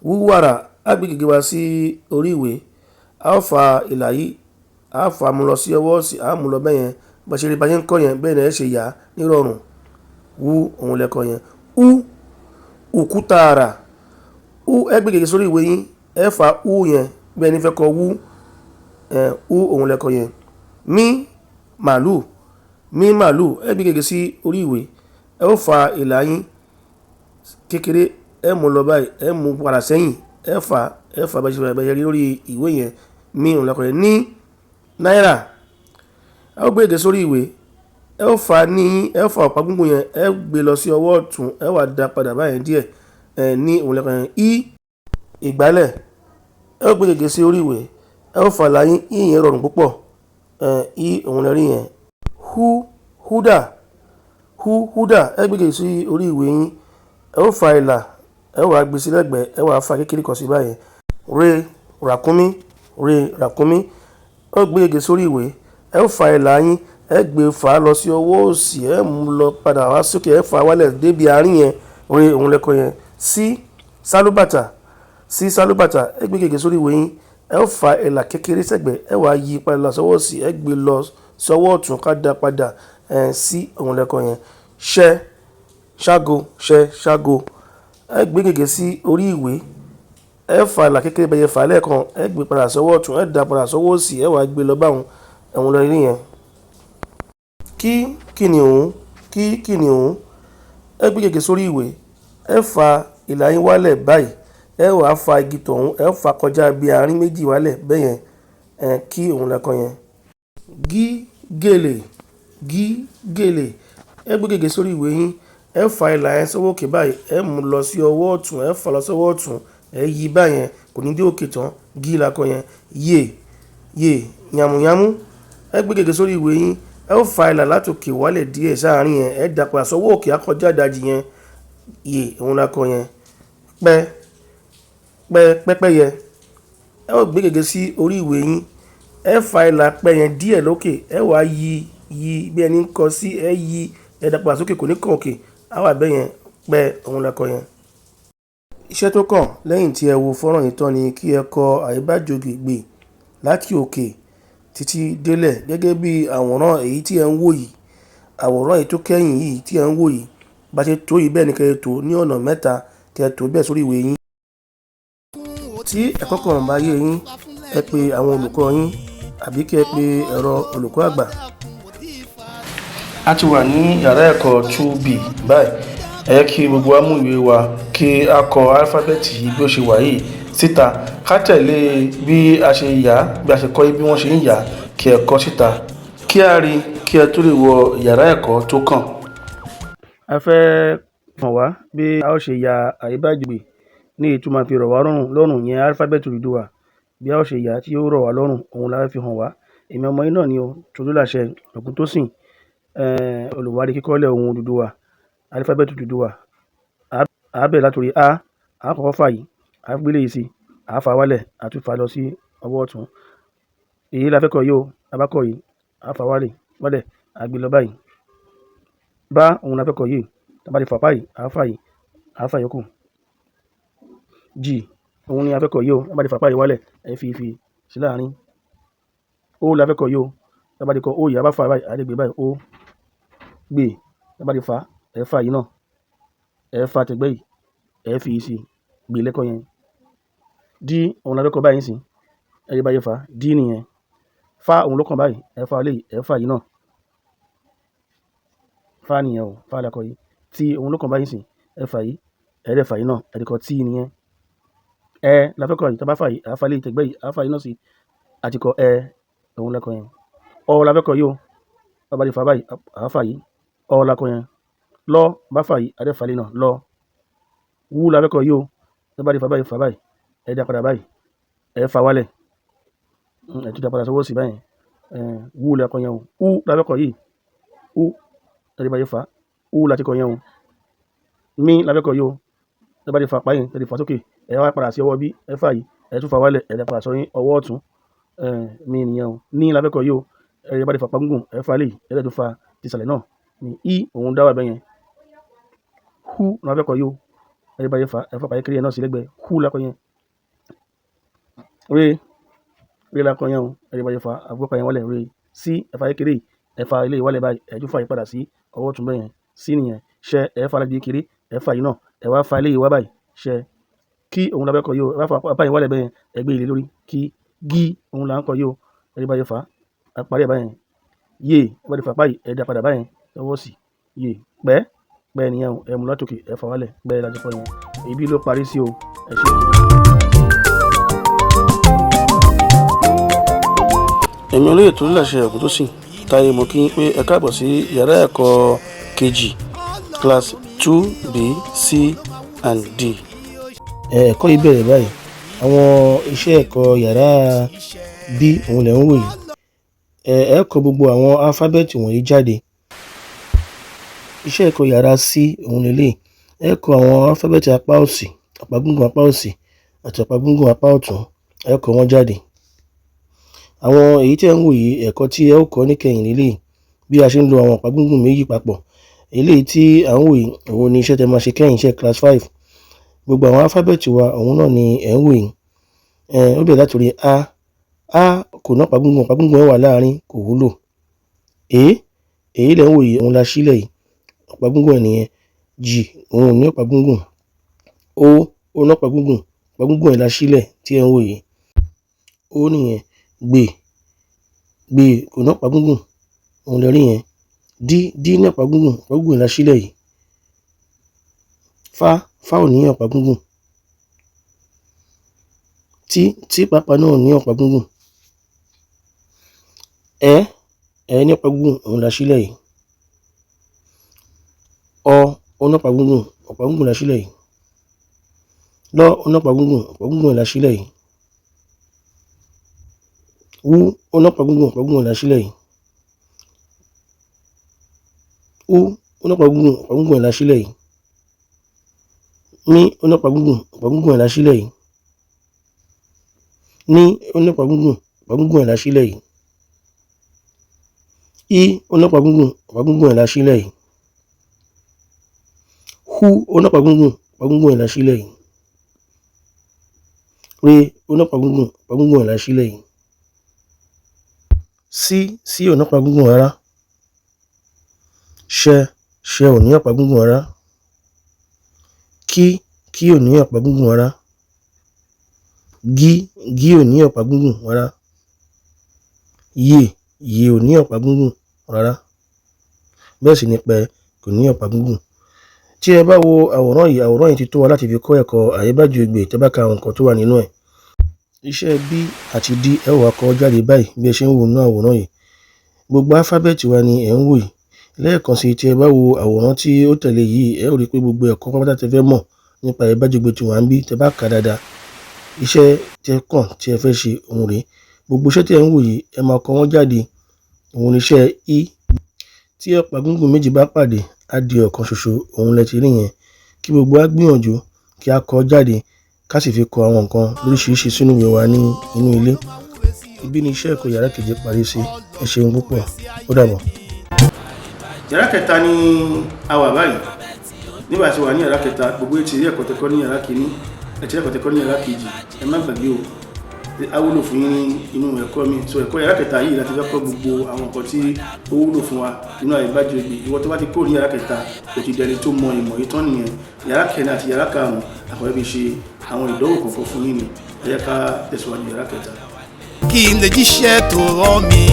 Wúwàrà. A gbé gègé wa sí orí ìwé. A ó fa ìlà yìí, a fà mú lọ sí ọwọ́ òsì, a mú lọ bẹ́ẹ̀ yẹn. Bá ṣe rí bá yẹn kọ́ yẹn, bẹ́ẹ̀ ni ẹ ṣe yà ní rọrùn. Òun lẹ́kọ̀ọ́ yẹn. Òkútààrà. Ẹ gbé gègé sórí ìwé yín. Ẹ fa yẹn bẹ́ẹ̀ ni fẹ́ kọ òun lẹ́kọ̀ọ́ yẹn. Màlúù. Ẹ gbé gègé sí orí ìwé. Ẹ ó fa ìlà yín kékeré, ẹ mú lọ báyìí, ẹ mú padà sẹ́yìn, ẹ fà bá ṣe rí lórí ìwé yẹn. Òun lẹ́kọ̀ọ́ yẹn. Náírà. Ẹ ó gbé gègé sórí ìwé. Ẹ ó fa ọ̀pá gúngún yẹn, ẹ gbé lọ sí ọwọ́ ọ̀tún, ẹ wà dá padà báyẹn díẹ̀. Òun lẹ́kọ̀ọ́ yẹn. Ìgbálẹ̀. Ẹ ó gbé gègé sí orí ìwé. Ẹ ó fa ìlà yín, yẹn rọrùn púpọ̀. Òun lẹ́rí yẹn. Húdà. húdà ẹ gbé gègé sí orí ìwé yín ẹ ó fa ìlà ẹ wàá gbé sí lẹ́gbẹ̀ẹ́ ẹ wàá fa kékeré kan sí báyẹn re ràkúnmí ó gbé gègé sórí ìwé ẹ ó fa ìlà yín ẹ gbé fà á lọ sí ọwọ́ òsì ẹ mú lọ padà wá sókè ẹ fà á wálẹ̀ débi àárín yẹn re òun lẹ́kọ̀ọ́ yẹn sí sálúbàtà ẹ gbé gègé sórí ìwé yín ẹ ó fa ìlà kékeré sẹ́gbẹ̀ẹ́ ẹ wàá yí padà lọ sọ́wọ́ òsì ẹ gbé lọ sọ́wọ́ ọ̀tún ká dá padà sí òun lẹ́kọ̀ọ́ yẹn ṣágo ẹ gbé gègé sí orí ìwé ẹ fa ìlà kékeré bẹ̀yẹ fà lẹ́ẹ̀kan ẹ gbé padà sọ́wọ́ ọ̀tún ẹ dá padà sọ́wọ́ òsì ẹ wàá gbé lọ báwọn ẹ̀wọ̀n lọ rí yẹn. kìnìún ẹ gbé gègé sórí ìwé ẹ fa ìlà yín wálẹ̀ báyìí ẹ wàá fa igi tọ̀hún ẹ fà kọjá bí àárín méjì wálẹ̀ bẹ́yẹn kí òun lẹ́kọ̀ọ́ yẹn. gígèlè ẹ gbé gègé sórí ìwé yín ẹ fa ìlà yẹn sọ́wọ́ òkè báyìí ẹ mú lọ sí ọwọ́ ọ̀tún ẹ fà lọ sọ́wọ́ ọ̀tún ẹ yí báyẹn kò ní dé òkè tán gí lakọ yẹn yàmùyàmù ẹ gbé gègé sórí ìwé yín ẹ ó fa ìlà látòkè wálẹ̀ díẹ̀ sáàárín yẹn ẹ dà padà sọ́wọ́ òkè akọjá ìdajì yẹn òun lakọ yẹn. pẹ́pẹ́yẹ ẹ ó gbé gègé sí orí ìwé yín ẹ fa ìlà pẹ́ yẹn díẹ̀ lókè ẹ wá yí bí ẹni ń kọ sí ẹ yí ẹ dà padà sókè kò ní kàn òkè á wà bẹ́ yẹn pẹ́ òun lakọ yẹn. iṣẹ́ tó kàn lẹ́yìn tí ẹ wo fọ́nrán yìí tán ni kí ẹ kọ àyíbájògbè láti òkè títí délẹ̀ gẹ́gẹ́ bí àwòrán èyí tí ẹ ń wò yìí àwòrán èyí tó kẹ́yìn yìí tí ẹ ń wò yìí bá ṣe tó yìí bẹ́ẹ̀ ni kẹ́ ẹ tó ní ọ̀nà mẹ́ta kẹ́ ẹ tó bẹ́ẹ̀ sórí ìwé yín. tí ẹ̀kọ́ kan bá yé yín ẹ pe àwọn olùkọ́ yín àbí kẹ́ ẹ pe ẹ̀rọ olùkọ́ àgbà. a ti wà ní yàrá ẹ̀kọ́ 2B báyìí ẹ kí gbogbo wa mú ìwé wa kí a kọ álífábẹ́ẹ̀tì yìí bí ó ṣe wà yìí síta ká tẹ̀lé bí a ṣe yà bí a ṣe kọ́ bí wọ́n ṣe ń yà kí ẹ kọ síta kí a rí kí ẹ tó lè wọ yàrá ẹ̀kọ́ tó kàn. a fẹ́ hàn wá bí a ó ṣe ya àyíbájògbè ní èyí tó máa fi rọ̀ wá lọ́rùn yẹn álífábẹ́ẹ̀tì Odùduwà bí a ó ṣe yà tí ó rọ̀ wá lọ́rùn òun la fi hàn wá èmi ọmọ yín náà ni o Tolúlàṣẹ Ògúntósìn olùwárí kíkọ́lẹ̀ ohùn Odùduwà álífábẹ́ẹ̀tì Odùduwà a bẹ̀rẹ̀ látòrí a kọ́kọ́ fà yìí a gbélé yìí sí a fà wálẹ̀ a tún fà lọ sí ọwọ́ ọ̀tún èyí la fẹ́ kọ yìí o a bá kọ yìí a fà wálẹ̀ a gbé lọ báyìí bá òun la fẹ́ kọ yìí tá bá ti fà báyìí a fà yòókù jì òun ni a fẹ́ kọ yìí o tá bá ti fà báyìí wálẹ̀ ẹ fi sí láàrin ó la fẹ́ kọ yìí o tá bá ti kọ ó yìí a bá fà báyìí a lè gbé báyìí ó gbé tá bá ti fà ẹ fà yìí náà ẹ fà tẹ̀gbẹ́ yìí ẹ fi sí gbé lẹ́kọ̀ọ́ yẹn dí òun la fẹ́ kọ báyìí sí ẹ yẹ báyìí fà dí nìyẹn fà òun ló kàn báyìí ẹ fà lè ẹ fà yìí náà fà nìyẹn o fà lakọ yìí tí òun ló kàn báyìí sí ẹ fà yìí ẹ dẹ̀ fà yìí náà ẹ dẹ̀ kọ tí nìyẹn ẹ la fẹ́ kọ yìí tá bá fà yìí a fà lè tẹ̀gbẹ́ yìí a fà yìí náà sí àti kọ ẹ òun lẹ́kọ̀ọ́ yẹn ọ la fẹ́ kọ yìí o tá bá ti fà báyìí a fà yìí ọ lakọ yẹn lọ bá fà yìí a dẹ̀ fà lè náà lọ wú la fẹ́ kọ yìí o tá bá ti fà báyìí ẹ dá padà báyìí ẹ fà wálẹ̀ ẹ tún dá padà sọ́wọ́ sí báyìí wú la kọ yẹn o ú la fẹ́ kọ yìí ú ẹ bá yẹ fà ú la ti kọ yẹn o mí la fẹ́ kọ yìí o tá bá ti fà páyìn ẹ ti fà sókè ẹ wá padà sí ọwọ́ bí ẹ fà yìí ẹ tún fà wálẹ̀ ẹ dá padà sọ́yìn ọwọ́ ọ̀tún mí nìyẹn o ní la fẹ́ kọ yìí o ẹ bá ti fà pagúngùn ẹ fà lè ẹ dẹ̀ tún fà tìsàlẹ̀ náà ní í òun dá wà bẹ́yẹn hú la fẹ́ kọ yìí o ẹ bá yẹ fà ẹ fà pàyẹ kiri yẹn náà sí lẹ́gbẹ̀ẹ́ hú la kọ yẹn rí la kọ yẹn o ẹ bá yẹ fà àgbọ̀pá yẹn wálẹ̀ rí sí ẹ fà yẹ kiri ẹ fà ilé ìwálẹ̀ báyìí ẹ tún fà yìí padà sí ọwọ́ ọ̀tún bẹ́yẹn sí nìyẹn ṣẹ ẹ fà lágbèé kiri ẹ fà yìí náà ẹ wá fà ilé ìwá báyìí ṣẹ kí òun la fẹ́ kọ yìí o ẹ fà apá yìí wálẹ̀ bẹ́yẹn ẹ gbé ilé lórí kí gí òun la ń kọ yìí o ẹ bá yẹ fà parí ẹ báyẹn yé ẹ bá ti fà báyìí ẹ dá padà báyẹn ọwọ́ sí yé pẹ́ nìyẹn o ẹ mú látòkè ẹ fà wálẹ̀ bẹ́ẹ̀ láti kọ yẹn ibi ló parí sí o ẹ ṣe. èmi olóyè Tolúlàṣẹ Ògúntósìn Táyé mo kí yín pé ẹ káàbọ̀ sí yàrá ẹ̀kọ́ kejì class 2B C and D. ẹ̀kọ́ yìí bẹ̀rẹ̀ báyìí àwọn iṣẹ́ ẹ̀kọ́ yàrá B òun lẹ̀ ń wò yìí ẹ kọ gbogbo àwọn álífábẹ́ẹ̀tì wọ̀nyí jáde Iṣẹ́ ẹ̀kọ́ yàrá C òun lélẹ̀. Ẹ kọ àwọn alifábẹ́ẹ̀tì apá òsì, ọ̀pá gúngùn apá òsì àti ọ̀pá gúngùn apá ọ̀tún. Ẹ kọ wọ́n jáde. Àwọn èyí tí ẹ ń wò yìí, ẹ̀kọ́ tí ẹ ó kọ́ níkẹyìn lélẹ̀, bí a ṣe ń lo àwọn ọ̀pá gúngùn méjì papọ̀. Eléyìí tí à ń wò yìí, òun ni iṣẹ́ tẹ́ máa ṣe kẹ́yìn, iṣẹ́ class 5. Gbogbo àwọn alifábẹ́ẹ̀tì wa òun náà ni ẹ ń wò yìí. Ó bẹ̀rẹ̀ láti orí A kò ní ọ̀pá gúngùn ẹ̀ wà láàárín, kò wúlò. Èyí lẹ́ ń wò yìí, òun la sílẹ̀ yìí, ọ̀pá gúngùn ẹ̀ nìyẹn. G òun ò ní ọ̀pá gúngùn. O ní ọ̀pá gúngùn ẹ̀ la sílẹ̀ tí ẹ ń wò yìí. O nìyẹn. Gbè kò ní ọ̀pá gúngùn, òun lẹ rí yẹn. D ní ọ̀pá gúngùn ẹ̀ la sílẹ̀ yìí. Fá ò ní ọ̀pá gúngùn. Tí pàápàá náà ní ọ̀pá gúngùn. Ẹ ní ọ̀pá gúngùn, òun la sílẹ̀ yìí. Ó ní ọ̀pá gúngùn la sílẹ̀ yìí. Ó ní ọ̀pá gúngùn ẹ̀ la sílẹ̀ yìí. Ó ní ọ̀pá gúngùn ẹ̀ la sílẹ̀ yìí. Ó ní ọ̀pá gúngùn ẹ̀ la sílẹ̀ yìí. Ó ní ọ̀pá gúngùn ẹ̀ la sílẹ̀ yìí. Ó ní ọ̀pá gúngùn ẹ̀ la sílẹ̀ yìí. Ó ní ọ̀pá gúngùn ẹ̀ la sílẹ̀ yìí. Ó ní ọ̀pá gúngùn ẹ̀ la sílẹ̀ yìí. Ó ní ọ̀pá gúngùn ẹ̀ la sílẹ̀ yìí. Sí ò ní ọ̀pá gúngùn rárá. Ṣẹ ò ní ọ̀pá gúngùn rárá. Kí ò ní ọ̀pá gúngùn rárá. Gí ò ní ọ̀pá gúngùn rárá. Yè ò ní ọ̀pá gúngùn rárá. Bẹ́ẹ̀ sì ni pẹ kò ní ọ̀pá gúngùn. Tí ẹ bá wo àwòrán yìí ti tó wa láti fi kọ́ ẹ̀kọ́ àyíbájú ègbè tẹ́ bá ka àwọn nǹkan tó wà nínú ẹ̀. Iṣẹ́ B àti D ẹ wá kọ jáde báyìí bí ẹ ṣe ń wo nínú àwòrán yìí. Gbogbo alifábẹ́ẹ̀tì wa ni ẹ ń wò yìí. Lẹ́ẹ̀kan sí, tí ẹ bá wo àwòrán tí ó tẹ̀lé yìí, ẹ ó rí pé gbogbo ẹ̀kọ́ pátá tẹ́ fẹ́ mọ̀ nípa àyíbájú ègbè tí wà ń bí tẹ́ bá kà dáadáa. Iṣẹ́ tí ẹ fẹ́ ṣe òun rèé. Gbogbo iṣẹ́ tí ẹ ń wò yìí, ẹ máa kọ wọ́n jáde. Òun ni iṣẹ́ E. Tí ọ̀pá gúngùn méjì bá pàdé, á di ọ̀kan ṣoṣo, òun lẹ ti rí yẹn. Kí gbogbo wa gbìyànjú kí a kọ jáde, ká sì fi kọ àwọn nǹkan lóríṣiríṣi sínú ìwé wa ní inú ilé. Ibi ni iṣẹ́ ẹ̀kọ́ yàrá kejì parí sí. Ẹ ṣeun púpọ̀. Ó dàbọ̀. Yàrá kẹta ni a wà báyìí. Nígbà tí wà ní yàrá kẹta, gbogbo ètò ilé ẹ̀kọ́ tẹ́kọ́ ní yàrá kìíní, ẹ̀tí ẹ̀kọ́ tẹ́kọ́ ní yàrá kejì. Ẹ má gbàgbé o, á wúlò fún yín ní inú ẹ̀kọ́ mi. So ẹ̀kọ́ yàrá kẹta yìí láti fẹ́ kọ́ gbogbo àwọn nǹkan tí ó wúlò fún wa nínú àyíbájú ègbè. Ìwọ tó bá ti kúrò ní yàrá kẹta, kò ti dẹni tó mọ ìmọ̀ yìí tán nìyẹn. Yàrá kẹrin àti yàrá karùn-ún àkọ́rẹ́ bí ṣe àwọn ìdánwò kọ̀ọ̀kan fún yín ni. Ẹ jẹ́ ká tẹ̀síwájú yàrá kẹta. Kí n lè jíṣẹ́ tó rán mi,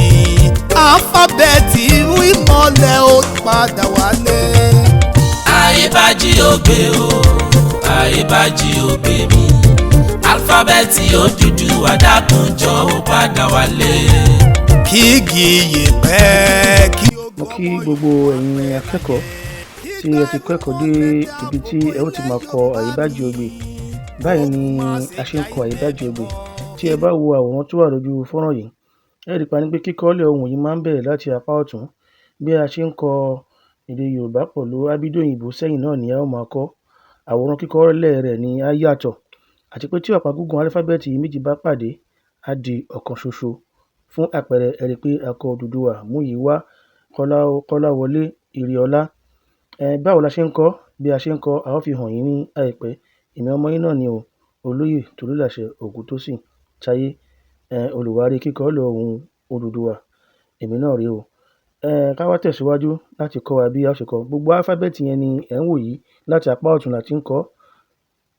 alifábẹ́ẹ̀tì irú ìmọ̀lẹ̀ ó padà wálé. Àyíbájú ògbè o, àyíbájú ògbè mi. Alifábẹ́ẹ̀tì Odùduwà dákun jọ̀ọ́ padà wálé. Kí igi yèpẹ̀ kí ó Mo kí gbogbo ẹ̀yin akẹ́kọ̀ọ́ tí ẹ ti kọ́ ẹ̀kọ́ dé ibi tí ẹ ó ti máa kọ àyíbájú ègbè. Báyìí ni a ṣe ń kọ àyíbájú ègbè. Tí ẹ bá wo àwòrán tó wà lójú fọ́nrán yìí, ẹ rí pa ní pé kíkọ́lẹ̀ ohùn yìí máa ń bẹ̀rẹ̀ láti apá ọ̀tún. Bí a ṣe ń kọ èdè Yorùbá pẹ̀lú ábídó òyìnbó sẹ́yìn náà ni a ó máa kọ. Àwòrán kíkọ́lẹ̀ rẹ̀ ni á yàtọ̀. Àti pé tí ọ̀pá gúngùn alifábẹ́ẹ̀tì méjì bá pàdé, á di ọ̀kan ṣoṣo. Fún àpẹẹrẹ, ẹ rí pé a kọ Odùduwà, Múyìíwá, Kọ́láwọlé, Ìrèọlá. Báwo la ṣe ń kọ? Bí a ṣe ń kọ, a ó fi hàn yín ní àìpẹ́. Èmi ọmọ yín náà ni o, Olóyè Tolúlàṣẹ Ògúntósìn Táyé, olùwárí kíkọ́lẹ̀ ohùn Odùduwà. Èmi náà rèé o. Ká wá tẹ̀síwájú láti kọ́ wa bí a ṣe kọ. Gbogbo alifábẹ́ẹ̀tì yẹn ni ẹ̀ ń wò yìí. Láti apá ọ̀tún la ti ń kọ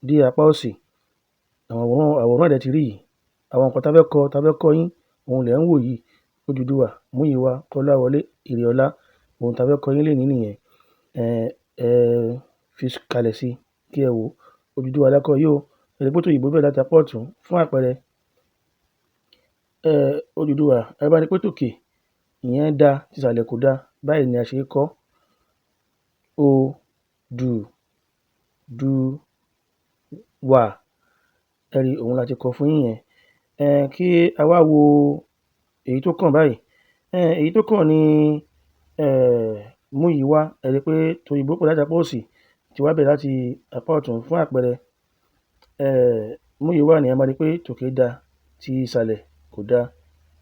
dé apá òsì. Àwọn àwòrán rẹ̀ ti rí yìí. Àwọn nǹkan tá fẹ́ kọ́ yín, òun lẹ̀ ń wò yìí. Odùduwà, Múyìíwá, Kọ́láwọlé, Ìrèọlá. Ohun tá fẹ́ kọ́ yín lénìí nìyẹn. Fi kalẹ̀ sí kí ẹ wò. Odùduwà la kọ yìí o. Ẹ rí pé òyìnbó bẹ̀rẹ̀ láti apá ọ̀tún. Fún àpẹẹrẹ, Odùduwà, ẹ bá rí pé tòkè ìyẹn dá, tìsàlẹ̀ kò dá. Báyìí ni a ṣe kọ́. Odùduwà. Ẹ rí, òun la ti kọ fún yín yẹn. Kí a wá wo èyí tó kàn báyìí. Èyí tó kàn ni Múyìíwá ẹ rí pé tòyìnbó pọ̀ láti apá òsì tí wá bẹ̀rẹ̀ láti apá ọ̀tún. Fún àpẹẹrẹ Múyìíwá ni a máa rí pé tòkè da ti ìsàlẹ̀ kò da,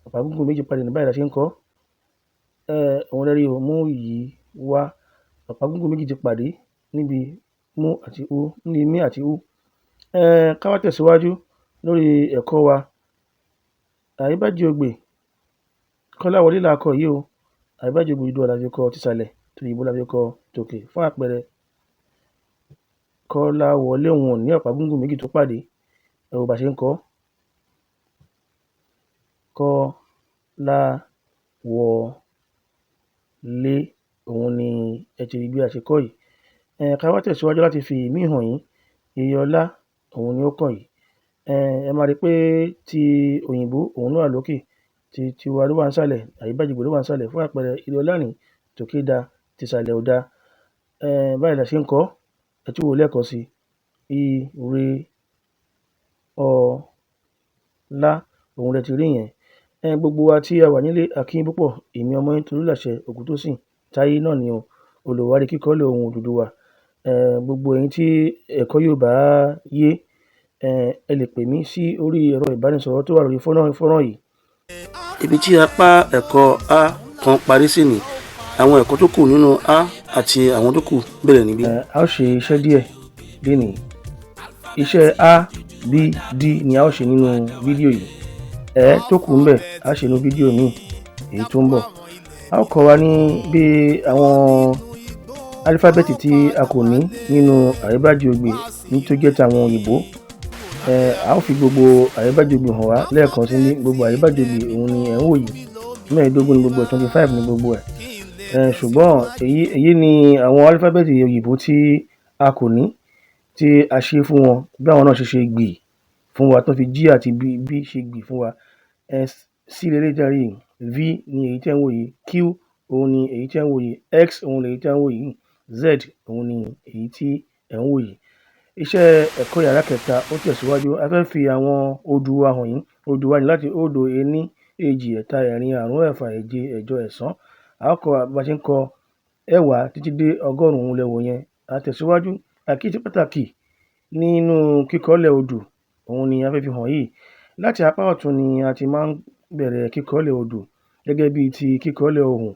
ọ̀pá gúngùn méjì pàdé ní báyìí la ṣe ń kọ òun lẹ rí o. Múyìíwá, ọ̀pá gúngùn méjì ti pàdé níbi mú àti ú, níbi mí àti ú. Ká wá tẹ̀síwájú lórí ẹ̀kọ́ wa. Àríbájiogbè Kọ́láwọlé la kọ yìí o. Àríbájiogbè Odùduwà la fi kọ tìsàlẹ̀, tòyìnbó la fi kọ tòkè. Fún àpẹẹrẹ Kọ́láwọlé òun ò ní ọ̀pá gúngùn méjì tó pàdé, ẹ wo bá ṣe ń kọ Kọ́láwọlé, òun ni ẹ ti rí bí a ṣe kọ yìí. Ká wá tẹ̀síwájú láti fi ìmí hàn yín. Iyọlá òun ni ó kàn yìí. Ẹ máa rí pé ti òyìnbó òun ló wà lókè, ti tiwa ló wà nísàlẹ̀, Àríbájiogbè ló wà nísàlẹ̀. Fún àpẹẹrẹ Iyọlá ní tòkè da tìsàlẹ̀ ò da. Báyìí la ṣe ń kọ. Ẹ tún wò ó lẹ́ẹ̀kan sí. Ire-ọlá, òun lẹ ti rí yẹn. Gbogbo wa tí a wà nílé a kí yín púpọ̀. Èmi ọmọ yín Tolúlàṣẹ Ògúntósìn Táyé náà ni o, olùwárí kíkọ́lẹ̀ ohùn Odùduwà. Gbogbo ẹ̀yin tí ẹ̀kọ́ yóò bá yé, ẹ lè pè mí sí orí ẹ̀rọ ìbánisọ̀rọ̀ tó wà lórí fọ́nrán yìí. Ibi tí apá ẹ̀kọ́ A kan parí sí ni àwọn ẹ̀kọ́ tó kù nínú A àti àwọn tó kù bẹ̀rẹ̀ níbí. A ó ṣe iṣẹ́ díẹ̀ lénìí. Iṣẹ́ A, B, D ni a ó ṣe nínú fídíò yìí. Tó kù ń bẹ̀ a ṣe nínú fídíò míì èyí tó ń bọ̀. A ó kọ́ wa ní bí àwọn álífábẹ́ẹ̀tì tí a kò ní nínú Àríbájiogbè ní tó jẹ́ tàwọn òyìnbó. A ó fi gbogbo Àríbájiogbè hàn wá lẹ́ẹ̀kan sí ní gbogbo Àríbájiogbè òun ni ẹ̀ ń wò yìí. 15 ní gbogbo ẹ̀, 25 ní gbogbo ẹ̀. Ṣùgbọ́n èyí ni àwọn álífábẹ́ẹ̀tì òyìnbó tí a kò ní, tí a ṣe fún wọn bí àwọn náà ṣe gbì fún wa, tó fi G àti B ṣe gbì fún wa. C lélẹ́yìí tí a rí yìí, V ni èyí tí ẹ̀ ń wò yìí, Q òun ni èyí tí ẹ̀ ń wò yìí, X òun lèyí tí ẹ̀ ń wò yìí, Z òun ni èyí tí ẹ̀ ń wò yìí. Iṣẹ́ ẹ̀kọ́ yàrá kẹta ó tẹ̀síwájú. A fẹ́ fi àwọn odù wa hàn yín. Odù wa ní láti 0, 1, 2, 3, 4, 5, 6, 7, 8, 9, 10. A ó kọ́ bá ṣe ń kọ 10 títí dé 100 lẹ wò yẹn. A tẹ̀síwájú. Àkíyèsí pàtàkì nínú kíkọ́lẹ̀ odù òun ni a fẹ́ fi hàn yìí. Láti apá ọ̀tún ni a ti máa ń bẹ̀rẹ̀ kíkọ́lẹ̀ odù gẹ́gẹ́ bí ti kíkọ́lẹ̀ ohùn.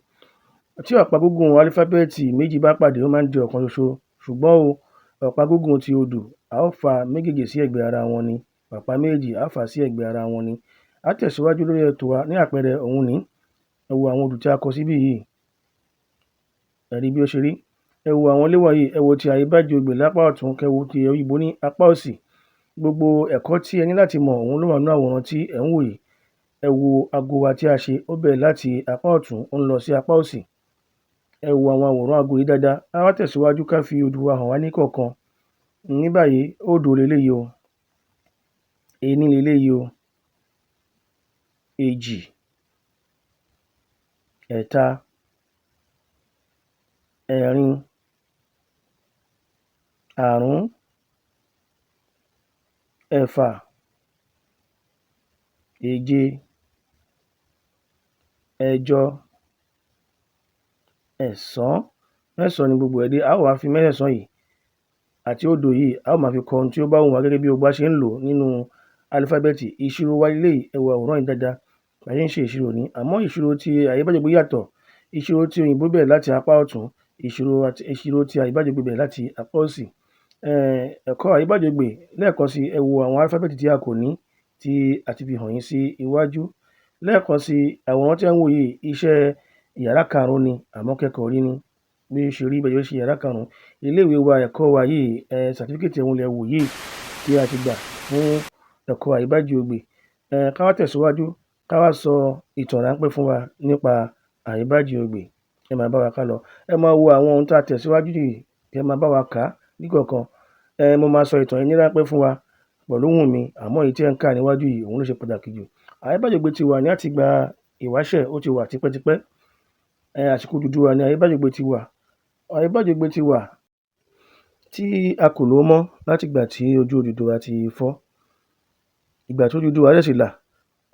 Tí ọ̀pá gúngùn álífábẹ́ẹ̀tì méjì bá pàdé ó máa ń di ọ̀kan ṣoṣo. Ṣùgbọ́n ọ̀pá gúngùn ti odù a ó fa méjèèjì sí ẹ̀gbẹ́ ara wọn ni. Ọ̀pá méjì a ó fà sí ẹ̀gbẹ́ ara wọn ni. A tẹ̀síwájú lórí ètò wa. Ní àpẹẹrẹ òun ní, ẹ wo àwọn odù tí a kọ síbí yìí. Ẹ rí bí ó ṣe rí. Ẹ wo àwọn léwà yìí. Ẹ wo ti Àríbájiogbè lápá ọ̀tún, kẹ wo ti òyìnbó ní apá òsì. Gbogbo ẹ̀kọ́ tí ẹ ní láti mọ̀ òun ló wà nínú àwòrán tí ẹ̀ ń wò yìí. Ẹ wo ago wa tí a ṣe, ó bẹ̀rẹ̀ láti apá ọ̀tún ó ń lọ sí apá òsì. Ẹ wo àwọn àwòrán ago yìí dáadáa. A wá tẹ̀síwájú ká fi odù wa hàn wá ní kọ̀ọ̀kan. Ní báyìí 0 leléyìí o, 1 leléyìí o, 2, 3, 4, 5, 6, 7, 8, 9 ni gbogbo ẹ̀ dé. A ó wá fi mẹ́sàn-án yìí àti odò yìí a ó máa fi kọ ohun tí ó bá wù wá gẹ́gẹ́ bí gbogbo wa ṣe ń lò nínú álífábẹ́ẹ̀tì. Ìṣirò wa leléyìí. Ẹ wo àwòrán yìí dáadáa. Bá ṣe ń ṣe ìṣirò ní. Àmọ́ ìṣirò ti Àríbájiogbè yàtọ̀. Ìṣirò ti òyìnbó bẹ̀rẹ̀ láti apá ọ̀tún. Ìṣirò ti Àríbájiogbè bẹ̀rẹ̀ láti apá òsì. Ẹ̀kọ́ Àríbájiogbè lẹ́ẹ̀kan sí. Ẹ wo àwọn álífábẹ́ẹ̀tì tí a kò ní tí a ti fi hàn yín sí iwájú. Lẹ́ẹ̀kan sí, àwòrán tí ẹ̀ ń wò yìí iṣẹ́ yàrá 5 ni, àmọ́ kẹ́kọ̀ọ́ rí ni bí ó ṣe rí bẹ́ẹ̀ yóò ṣe yàrá 5. Ilé ìwé wa ẹ̀kọ́ wa yìí sàtífíkẹ́tì òun lẹ wò yìí tí a ti gbà fún ẹ̀kọ́ Àríbájiogbè. Ká wá tẹ̀síwájú. Ká wá sọ ìtàn ráńpẹ́ fún wa nípa Àríbájiogbè. Ẹ máa bá wa ká lọ. Ẹ máa wo àwọn ohun tí a tẹ̀síwájú yìí. Ẹ máa bá wa kà á níkọ̀ọ̀kan. Mo máa sọ ìtàn yìí ní ráńpẹ́ fún wa pẹ̀lú ohùn mi, àmọ́ èyí tí ẹ̀ ń kà níwájú yìí òun ló ṣe pàtàkì jù. Àríbájiogbè ti wà ní àtìgbà ìwáṣẹ̀, ó ti wà tipẹ́tipẹ́. Àsìkò Odùduwà ni Àríbájiogbè ti wà. Àríbájiogbè ti wà tí a kò lò ó mọ́ láti ìgbà tí ojú Odùduwà ti fọ́. Ìgbà tí Odùduwà dẹ̀ sì là,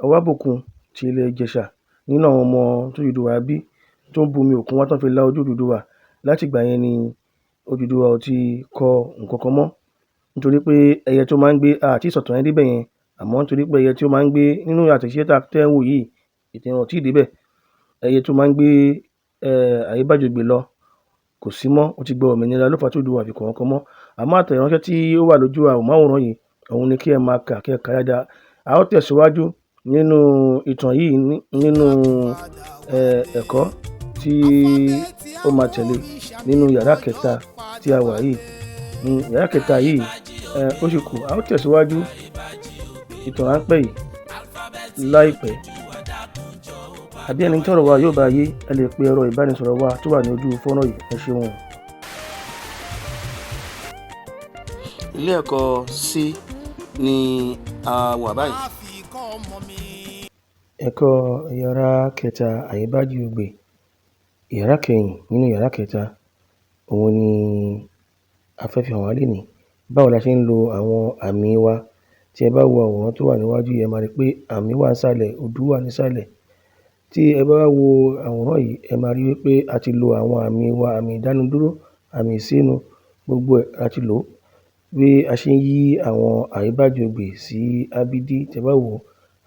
Ọwábòkun ti ilẹ̀ Ìjẹ̀ṣà nínú àwọn ọmọ tí Odùduwà bí tó ń bu omi òkun wá tán fi la ojú Odùduwà. láti ìgbà yẹn ni Odùduwà ò ti kọ nǹkan kan mọ́ nítorí pé ẹyẹ tó máa ń gbé àti ìsọ̀tàn yẹn débẹ̀ yẹn àmọ́ nítorí pé ẹyẹ tí ó máa ń gbé nínú àtẹ̀jíṣẹ́ tẹ́ ń wò yìí ìtàn ò tí ì débẹ̀ ẹyẹ tó máa ń gbé Àyíbájọgbè lọ kò sí mọ́ ó ti gba òmìnira ló fà á tí Odùduwà fi kọ nǹkan mọ́ àmọ́ àtẹ̀ránṣẹ́ tí ó wà lójú àwòmáwòrán yìí òun ni kí ẹ máa kà kí ẹ kà dáadáa a ó tẹ̀síwájú nínú ìtàn yìí nínú ẹ̀kọ́ tí ó máa tẹ̀lé nínú yàrá kẹta tí a wà yìí yàrá kẹta yìí ó sì kù a ó tẹ̀síwájú ìtàn ráńpẹ́ yìí láìpẹ́ àbí ẹni tí ọ̀rọ̀ wa yóò bá yé ẹ lè pe ẹ̀rọ ìbánisọ̀rọ̀ wa tó wà ní ojú fọ́nrán yìí ẹ ṣeun. ilé ẹ̀kọ́ C ni a wà báyìí. ẹ̀kọ́ yàrá kẹta Àyíbájọgbè yàrá kẹyìn nínú yàrá kẹta òun ni a fẹ́ fi hàn wá lénìí báwo la ṣe ń lo àwọn àmì wa tí ẹ bá wo àwòrán tó wà níwájú yìí ẹ máa rí pé àmì wà nísàlẹ̀ odù wà nísàlẹ̀ tí ẹ bá wo àwòrán yìí ẹ máa rí wípé a ti lo àwọn àmì wa àmì ìdánudúró àmì ìsínu gbogbo ẹ̀ a ti lò ó bí a ṣe ń yí àwọn Àyíbájọgbè sí ábídí tí ẹ bá wò ó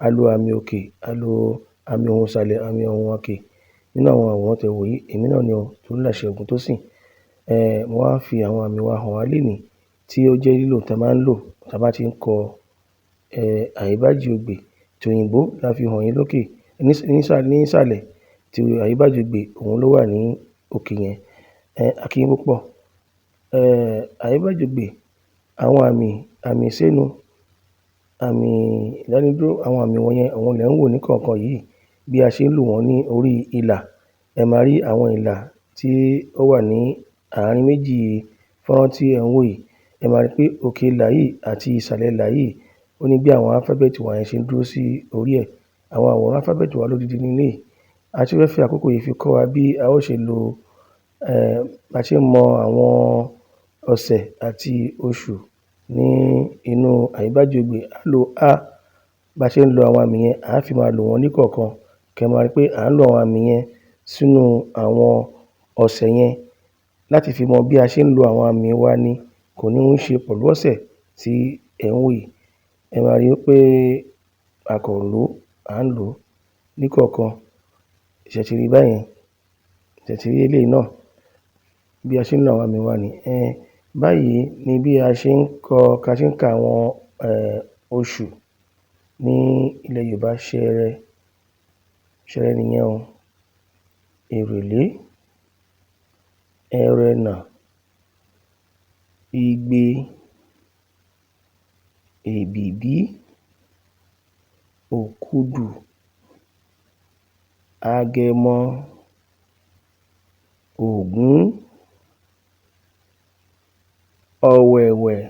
a lo àmì òkè a lo àmì ohùn ìsàlẹ̀ àmì ohùn òkè nínú àwọn àwòrán tẹ́ wò yìí èmi náà ni Tolúlàṣẹ Ògúntósìn mo wá fi àwọn àmì wa hàn wá lénìí tí ó jẹ́ lílò tá a máa ń lò tá a bá ti ń kọ Àyíbájọgbè tòyìnbó la fi hàn yín lókè nísàlẹ̀ tí Àyíbájọgbè òun ló wà ní òkè yẹn a kí yín púpọ̀ Àyíbájọgbè àwọn àmì ìsénu àmì ìdánidúró àwọn àmì wọ̀nyẹn òun lẹ̀ ń wò ní kọ̀ọ̀kan yìí bí a ṣe ń lò wọ́n ní orí ìlà ẹ máa rí àwọn ìlà tí ó wà ní àárín méjì fọ́nrán tí ẹ ń wò yìí ẹ máa rí pé òkè ìlà yìí àti ìsàlẹ̀ ìlà yìí ó ní bí àwọn alifábẹ́ẹ̀tì wọ̀nyẹn ṣe ń dúró sí orí ẹ̀ àwọn àwòrán alifábẹ́ẹ̀tì wa lódidi nílé a ti fẹ́ fi àkókò yìí fi kọ́ wa bí a ó ṣe lo bá ṣe ń mọ àwọn ọ̀sẹ̀ àti oṣù ní inú Àyíbájọgbè a lo a bá ṣe ń lo àwọn àmì yẹn a fi máa lò wọ́n ní kọ̀ọ̀kan kẹ́ máa rí pé à ń lo àwọn àmì yẹn sínú àwọn ọ̀sẹ̀ yẹn láti fi mọ bí a ṣe ń lo àwọn àmì wa ni kò ní ń ṣe pẹ̀lú ọ̀sẹ̀ tí ẹ̀ ń wò yìí ẹ máa rí pé a kò lò à ń lò ní kọ̀ọ̀kan ìṣẹ̀tìrí báyẹn ìṣẹ̀tìrí eléyìí náà bí a ṣe ń lo àwọn àmì wa ni báyìí ni bí a ṣe ń ka àwọn oṣù ní ilẹ̀ Yorùbá ṣẹrẹ nìyẹn o èrèlé ẹrẹnà igbe èbìbí òkudù agẹmọ ògún ọ̀wẹ̀wẹ̀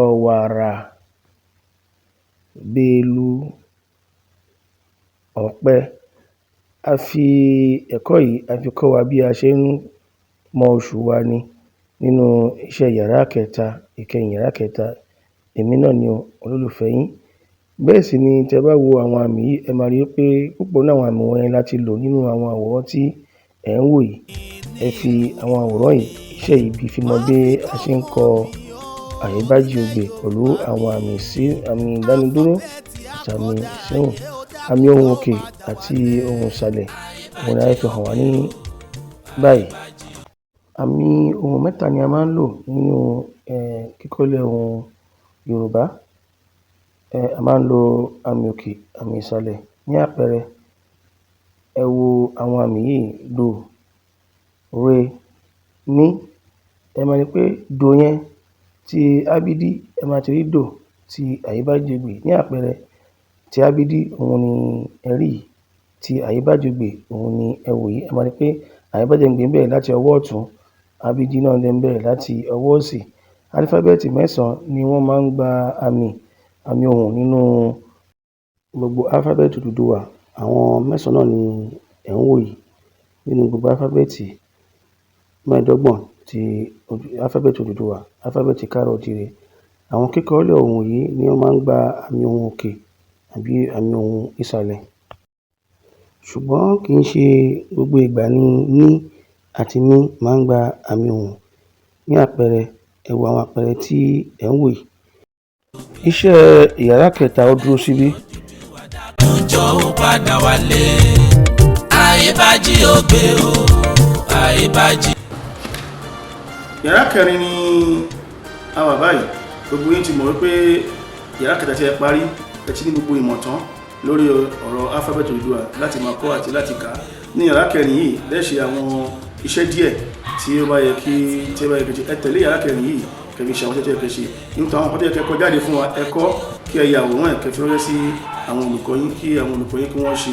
ọ̀wàrà bélú ọ̀pẹ a fi ẹ̀kọ́ yìí a fi kọ́ wa bí a ṣe ń mọ oṣù wa ni nínú iṣẹ́ yàrá kẹta ìkẹyìn yàrá kẹta èmi náà ni olólùfẹ́ yín bẹ́ẹ̀ sì ni tẹ́ bá wo àwọn àmì yìí ẹ máa rí pé púpọ̀ nínú àwọn àmì wọ̀nyẹn láti lò nínú àwọn àwòrán tí ẹ̀ ń wò yìí ẹ fi àwọn àwòrán yìí iṣẹ́ yìí bí fi mọ bí a ṣe ń kọ Àyíbájọgbè pẹ̀lú àwọn àmì ìdánidúró àti àmì ìsẹ́yìn àmì ohùn òkè àti ohùn ìsàlẹ̀ òun ni a fi hàn wá ní báyìí àmì ohùn mẹ́ta ni a máa ń lò nínú kíkọ́lé ohùn Yorùbá a máa ń lo àmì òkè àmì ìsàlẹ̀ ní àpẹẹrẹ ẹ wo àwọn àmì yìí do re mi ẹ máa rí pé do yẹn ti ábídí ẹ máa ti rí do ti Àyíbájọgbè ní àpẹẹrẹ ti ábídí òun ni ẹ rí yìí ti Àyíbájọgbè òun ni ẹ wò yìí ẹ máa rí pé Àyíbájọgbè ń bẹ̀rẹ̀ láti ọwọ́ ọ̀tún ábídí náà ń bẹ̀rẹ̀ láti ọwọ́ òsì álífábẹ́ẹ̀tì 9 ni wọ́n máa ń gba àmì ohùn nínú gbogbo álífábẹ́ẹ̀tì Odùduwà àwọn 9 náà ni ẹ̀ ń wò yìí nínú gbogbo álífábẹ́ẹ̀tì 25 ti álífábẹ́ẹ̀tì Odùduwà álífábẹ́ẹ̀tì káàárọ̀-o-ò-jíire àwọn kíkọ́lẹ̀ ohùn yìí ni wọ́n máa ń gba àmì ohùn òkè àbí àmì ohùn ìsàlẹ̀ ṣùgbọ́n kì í ṣe gbogbo ìgbà ni ní àti mí máa ń gba àmì ohùn. Ní àpẹẹrẹ, ẹ wo àwọn àpẹẹrẹ tí ẹ̀ ń wò yìí. Iṣẹ́ yàrá kẹta ó dúró síbí. jọ̀wọ́ padà wálé àyíbájí ògbé o àyíbájí. Yàrá kẹrin ni a wà báyìí. Gbogbo yín ti mọ̀ wípé yàrá kẹta tí ẹ parí ẹ ti ní gbogbo ìmọ̀ tán lórí ọ̀rọ̀ alphabet Odùduwà láti máa kọ́ àti láti kà. Ní yàrá kẹrin yìí lẹ́ṣẹ̀ àwọn iṣẹ́ díẹ̀ tí ó bá yẹ kí ẹ tẹ̀lé yàrá kẹrin yìí kẹfì ṣe àwọn iṣẹ́ tí ẹ kẹ́ ṣe. Nítorí àwọn akọ́tẹ́ kẹ́kọ̀ọ́ jáde fún wa ẹ̀kọ́ kí ẹ ya àwòrán ẹ̀ kẹfì ránṣẹ́ sí àwọn olùkọ́ yín kí àwọn olùkọ́ yín kí wọ́n ṣe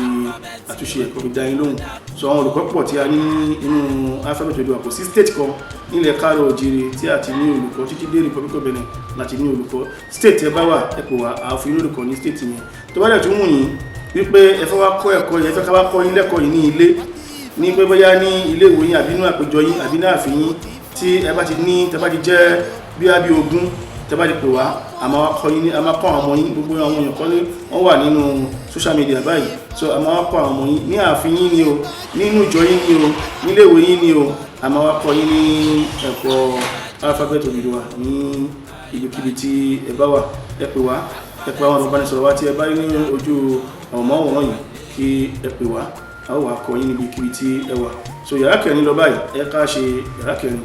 àtúnṣe ẹ̀kọ́ fi dá yín lóhùn. So àwọn olùkọ́ pọ̀ tí a ní inú alphabet Odùduwà, kò sí state kan nílẹ̀ káàrọ̀ òjìrì tí a ti ní olùkọ́ títí dé Republic of Benin láti ní olùkọ́. State ẹ bá wà ẹ pè wá àfin inú olùkọ́ ní state yẹn. Tó bá dẹ̀ tún wù yín wípé ẹ fẹ́ wá kọ́ ẹ̀kọ́ yẹn, ẹ fẹ́ ká wá kọ́ yín lẹ́kọ̀ọ́ yìí ní ilé, ní pé bóyá ní ilé ìwé yín àbí inú àpéjọ yín àbí ní ààfin yín tí ẹ bá ti ní tẹ bá ti jẹ́ bí ogún tẹ bá ti pè wá, a máa kọ́ yín, a máa kọ́ àwọn ọmọ yín. Gbogbo àwọn èèyàn kọ́ wọ́n wà nínú social media báyìí, so a máa kọ́ àwọn ọmọ yín ní ààfin yín ni o, nínú ìjọ yín ni o, nílé ìwé yín ni o, a máa kọ́ yín ní ẹ̀kọ́ alphabet Odùduwà ní ibikíbi tí ẹ bá wà. Ẹ pè wá, ẹ pè àwọn olùbánisọ̀rọ̀ wa tí ẹ bá rí ní ojú àwòrán yìí kí ẹ pè wá, a ó wá kọ́ yín níbi kíbi tí ẹ wà. So yàrá kẹrin lọ báyìí, ẹ ká ṣe yàrá kẹrin.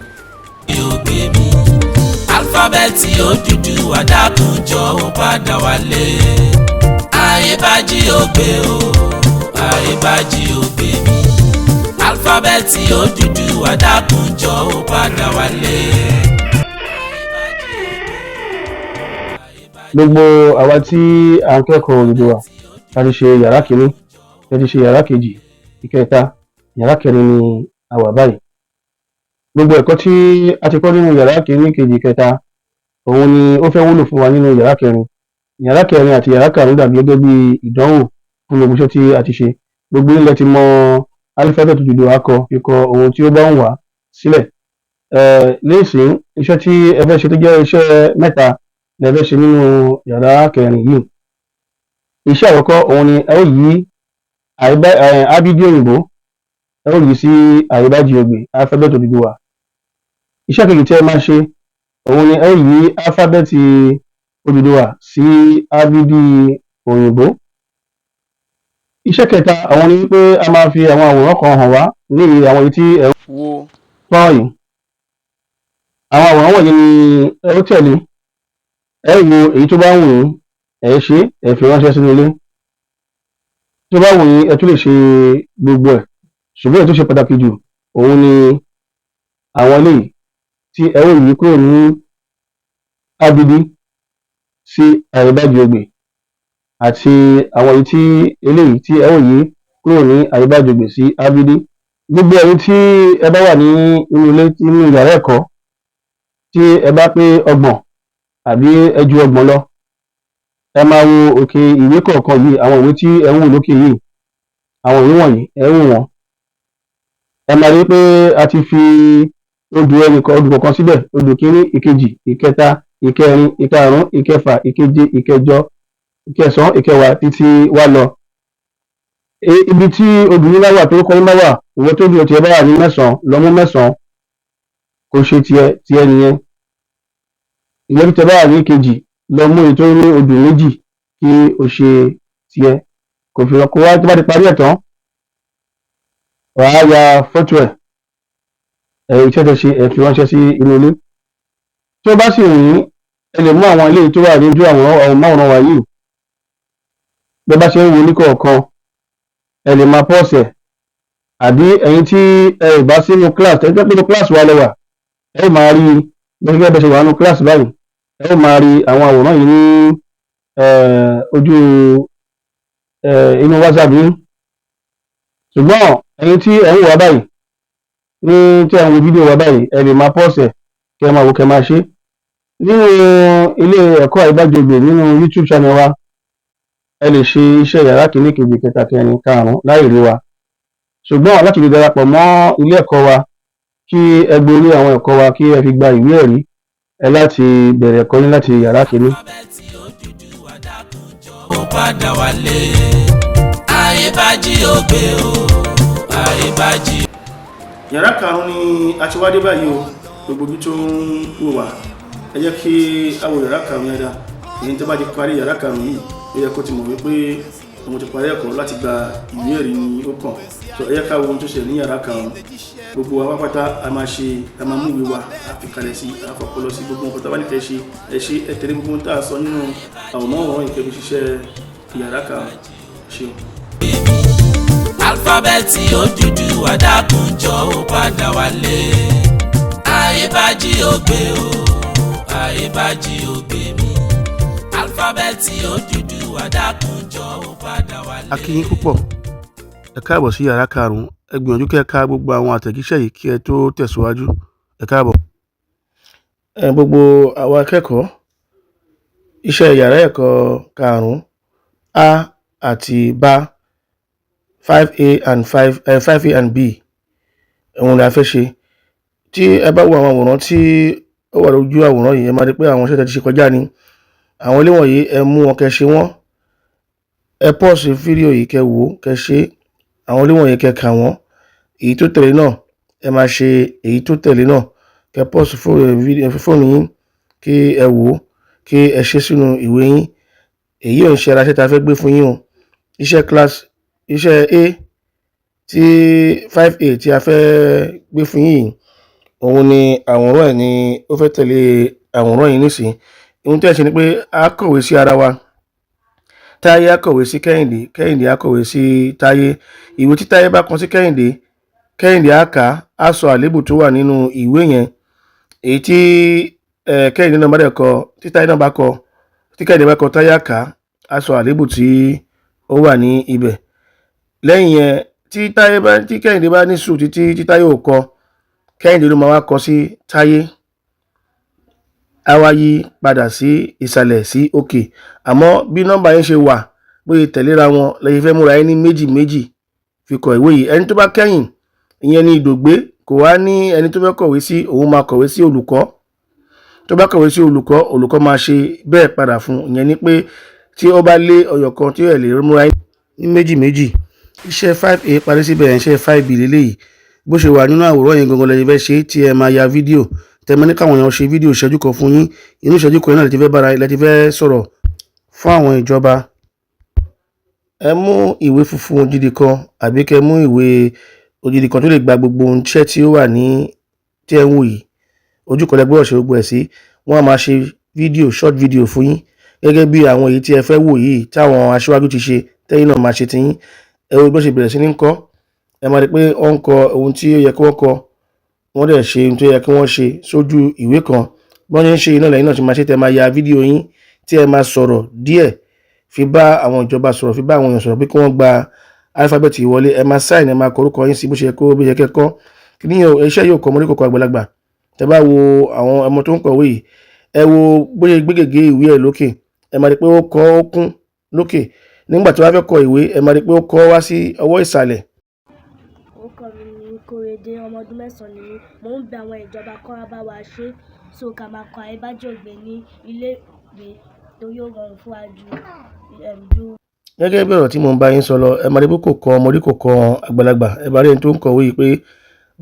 Alifábẹ́ẹ̀tì Odùduwà dákun jọ̀wọ́ padà wálé àyíbájí ògbé o àyíbájí ògbé mi. Alifábẹ́ẹ̀tì Odùduwà dákun jọ̀wọ́ padà wálé. Gbogbo àwa tí à ń kẹ́kọ̀ọ́ Odùduwà a ti ṣe yàrá kìíní, a ti ṣe yàrá kejì, ìkẹta, yàrá kẹrin ni a wà báyìí. Gbogbo ẹ̀kọ́ tí a ti kọ́ nínú yàrá kìíní, kejì, kẹta, òun ni ó fẹ́ wúlò fún wa nínú yàrá kẹrin. Yàrá kẹrin àti yàrá karùn-ún dàbí gẹ́gẹ́ bí ìdánwò fún gbogbo iṣẹ́ tí a ti ṣe. Gbogbo ilẹ̀ ti mọ alifábẹ́ẹ̀tì Odùduwà kíkọ ohun tí ó bá ń wá sílẹ̀. Léèsìn iṣẹ́ tí ẹ fẹ́ ṣe tó jẹ́ iṣẹ́ mẹ́ta lẹ fẹ́ ṣe nínú yàrá kẹrin yìí. Iṣẹ́ àkọ́kọ́ òun ni ẹ ó yí abídí òyìnbó, ẹ ó yí sí àyíbájí ògbé alifábẹ́ẹ̀tì Odùduwà. Iṣẹ́ kejì tí ẹ máa ṣe òun ni ẹ yí alifábẹ́ẹ̀tì Odùduwà sí abídí òyìnbó. Iṣẹ́ kẹta àwọn ni wípé a máa fi àwọn àwòrán kan hàn wá ní àwọn èyí tí ẹ wo fọ́nrán yìí. Àwọn àwòrán wọ̀nyí ni ẹ ó tẹ̀lé, ẹ wo èyí tó bá wù yín, ẹ ṣe, ẹ fi ránṣẹ́ sínú ilé. Tó bá wù yín ẹ tún lè ṣe gbogbo ẹ̀, ṣùgbọ́n èyí tó ṣe pàtàkì jù òun ni àwọn eléyìí tí ẹ ó yí kúrò ní abídí sí àyíbájí ògbé, àti àwọn èyí tí eléyìí tí ẹ ó yí kúrò ní àyíbájí ògbé sí abídí. Gbogbo ẹ̀yin tí ẹ bá wà ní inú ilé, nínú yàrá ẹ̀kọ́, tí ẹ bá pé 30 àbí ẹ ju 30 lọ, ẹ máa wo òkè ìwé kọ̀ọ̀kan yìí, àwọn ìwé tí ẹ ń wò lókè yìí, àwọn ìwé wọ̀nyí ẹ wò wọ́n. Ẹ máa rí pé a ti fi odù kọ̀ọ̀kan síbẹ̀: odù kìíní, ìkejì, ìkẹta, ìkẹrin, ìkarùn-ún, ìkẹfà, ìkeje, ìkẹjọ, ìkẹsàn-án, ìkẹwàá títí wá lọ. Ibi tí odù yín bá wà, tó kọ́ yín bá wà, ìwọ tó dùn tiẹ̀ bá wà ní 9 lọ mú 9 kó ṣe tiẹ̀ nìyẹn. Ìwọ tí tẹ bá wà ní ìkejì lọ mú èyí tó ní odù 2 kí o ṣe tiẹ̀. Kò fi hàn kó wá tó bá ti parí ẹ̀ tán, wàá ya fọ́tò ẹ̀, iṣẹ́ tẹ ṣe ẹ fi ránṣẹ́ sí inú ilé. Tó bá sì wù yín, ẹ lè mú àwọn eléyìí tó wà ní ojú àwòrán wa yìí. Bí ẹ bá ṣe ń wo ní kọ̀ọ̀kan, ẹ lè máa pause ẹ̀, àbí ẹ̀yin tí ẹ bá sínú class, ẹ jẹ́ pé class wa lẹ́wà, ẹ máa rí gẹ́gẹ́ bẹ́ ṣe wà nínú class báyìí, ẹ máa rí àwọn àwòrán yìí ní ojú inú WhatsApp yín. Ṣùgbọ́n ẹ̀yin tí ẹ ń wò wá báyìí, tí ẹ ń wo fídíò wa báyìí, ẹ lè máa pause ẹ̀ kí ẹ máa wò, kí ẹ máa ṣe. Nínú ilé ẹ̀kọ́ àyíbájí ògbé nínú YouTube channel wa, ẹ lè ṣe iṣẹ́ yàrá kìíní, kejì, kẹta, kẹrin, karùn-ún láì rí wa. Ṣùgbọ́n láti lè darapọ̀ mọ́ ilé ẹ̀kọ́ wa, kí ẹ gborí àwọn ẹ̀kọ́ wa, kí ẹ fi gba ìwé ẹ̀rí, ẹ láti bẹ̀rẹ̀ ẹ̀kọ́ yín láti yàrá kìíní. Ó padà wálé àyíbájí ògbé o àyíbájí. yàrá karùn-ún ni a ti wá dé báyìí o, gbogbo bí tó ń wò wá ẹ jẹ́ kí a wo yàrá karùn-ún yẹn dá. èyí tó bá ti parí yàrá karùn-ún yìí ó yẹ kó ti mọ̀ wípé òun ti parí ẹ̀kọ́ láti gba ìwé ẹ̀rí ni ó kàn. so ẹ jẹ́ ká wo ohun tó ṣẹlẹ̀ ní yàrá karùn-ún. gbogbo wa pátá a máa mú ìwé wa a fi kalẹ̀ sí àfọ̀pọ̀lọ sí gbogbo nǹkan tó bá ní kẹ́ ṣe ẹ tẹ̀lé gbogbo ohun tá a sọ nínú àwòrán ìkẹ́bí ṣiṣẹ́ yàrá karùn-ún. ṣeun. Alifábẹ́ẹ̀tì Odùduwà dákun jọ̀ọ́ padà wálé. Ayébájí ògbé o, ayébájí ògbé mi. Alifábẹ́ẹ̀tì Odùduwà dákun jọ̀ọ́ padà wálé. A kí yín púpọ̀, ẹ káàbọ̀ sí yàrá karùn-ún. Ẹ gbìyànjú kẹ́ ká gbogbo àwọn àtẹ̀jíṣẹ́ yìí kí ẹ tó tẹ̀síwájú. Ẹ káàbọ̀. Gbogbo àwọn akẹ́kọ̀ọ́ iṣẹ́ yàrá ẹ̀kọ́ karùn-ún A àti bá 5A and B òun ni a fẹ́ ṣe. Tí ẹ bá wo àwọn àwòrán tí ó wà lójú àwòrán yìí ẹ máa rí pé àwọn iṣẹ́ tẹ́ ti ṣe kọjá ni. Àwọn ilé wọ̀nyí ẹ mú wọn kẹ́ ṣe wọ́n. Ẹ pọ́ọ̀sì fídíò yìí kẹ́ wò kẹ́ ṣe. Àwọn ilé wọ̀nyí kẹ́ kà wọ́n. Èyí tó tẹ̀lé náà ẹ máa ṣe èyí tó tẹ̀lé náà. Kẹ́ pọ́ọ̀sì fóònù yín kí ẹ wò kí ẹ ṣe sínú ìwé yín. Èyí ò ń ṣe ara iṣẹ́ tá a fẹ́ gbé fún yín o. Iṣẹ́ A tí 5A tí a fẹ́ gbé fún yín òun ni àwòrán ẹ̀ ni ó fẹ́ tẹ̀lé àwòrán yìí nísìnyí. Ohun tí ẹ ṣe ni pé a kọ̀wé sí ara wa. Táyé á kọ̀wé sí Kẹ́hìndé, Kẹ́hìndé á kọ̀wé sí Táyé. Ìwé tí Táyé bá kọ sí Kẹ́hìndé, Kẹ́hìndé á kà á sọ àléébù tó wà nínú ìwé yẹn. Èyí tí Kẹ́hìndé náà bá dẹ̀ kọ, tí Táyé náà bá kọ, tí Kẹ́hìndé bá kọ Táyé á kà á sọ àléébù tí ó wà ní ibẹ̀. Lẹ́yìn yẹn tí Kẹ́hìndé bá ní sùúrù títí tí Táyé ò kọ, Kẹ́hìndé ló máa wá kọ sí Táyé. A wá yí padà sí ìsàlẹ̀ sí òkè. Àmọ́ bí nọ́mbà yẹn ṣe wà bóyá tẹ̀léra wọn lẹ́yìn fẹ́ múra yín ní méjì méjì fi kọ ìwé yìí. Ẹni tó bá kẹ́yìn ìyẹn ni ìdògbé, kò wá ní ẹni tó fẹ́ kọ̀wé sí, òun máa kọ̀wé sí olùkọ́. Tó bá kọ̀wé sí olùkọ́, olùkọ́ máa ṣe bẹ́ẹ̀ padà fún. Ìyẹn ni pé tí ó bá lé ọyọ̀ kan tí ẹ lè múra yín ní méjì méjì. Iṣẹ́ 5A parí síbẹ̀, iṣẹ́ 5B lélẹ́yìí. Bó ṣe wà nínú àwòrán yẹn gangan lẹ́yìn fẹ́ ṣe tí ẹ máa ya fídíò. Tẹ́mọ́ ní káwọn èèyàn ṣe fídíò ìṣẹ́jú kan fún yín. Inú ìṣẹ́jú kan náà lẹ ti fẹ́ sọ̀rọ̀ fún àwọn ìjọba. Ẹ mú ìwé funfun odidi kan àbí kẹ́ mú ìwé odidi kan tó lè gba gbogbo iṣẹ́ tí ó wà ní tí ẹ ń wò yìí. Ojú kan lẹ gbọ́dọ̀ ṣe gbogbo ẹ̀ sí. Wọ́n á máa ṣe fídíò, short video fún yín gẹ́gẹ́ bí àwọn èyí tí ẹ fẹ́ wò yìí táwọn aṣíwájú ti ṣe tẹ́yìn náà máa ṣe tiyín. Ẹ wo bí ó ṣe bẹ̀rẹ̀ sí ní kọ́. Ẹ máa rí pé wọ́n ń kọ ohun tí ó yẹ kí wọ́n kọ. Wọ́n dẹ̀ ṣe ohun tó yẹ kí wọ́n ṣe sójú ìwé kan. Bọ́n ṣe ń ṣe iná lẹ́yìn náà ti máa ṣe tẹ́ máa ya fídíò yín tí ẹ máa sọ̀rọ̀ díẹ̀ fi bá àwọn ìjọba sọ̀rọ̀, fi bá àwọn èèyàn sọ̀rọ̀ pé kí wọ́n gba alifábẹ́ẹ̀tì wọlé. Ẹ máa sign, ẹ máa kọ orúkọ yín sí bó ṣe kẹ́kọ́. Kí ni iṣẹ́ yóò kọ́ ọmọdé kọ̀ọ̀kan àgbàlagbà. Tẹ́ bá wo àwọn ọmọ tó ń kọ̀wé yìí, ẹ wo bóyá gbé gègé ìwé ẹ̀ lókè. Ẹ máa rí pé ó kọ ó kún lókè. Nígbà tí wọ́n fẹ́ kọ ìwé, ẹ máa rí pé ó kọ wá sí ọwọ́ ìsàlẹ̀. Orúkọ mi ni Kóredé, ọmọ ọdún 9 ni mí. Mo ń bẹ àwọn ìjọba kó wá bá wa ṣe so ká máa kọ Ayébájí ògbé ní ilé ìwé torí ó rọrùn fún wa ju. Gẹ́gẹ́ bí ọ̀rọ̀ tí mo ń bá yín sọ lọ, ẹ máa rí pé kò kọ ọmọdé kò kọ àgbàlagbà. Ẹ bá rí ẹni tó ń kọ̀wé yìí pé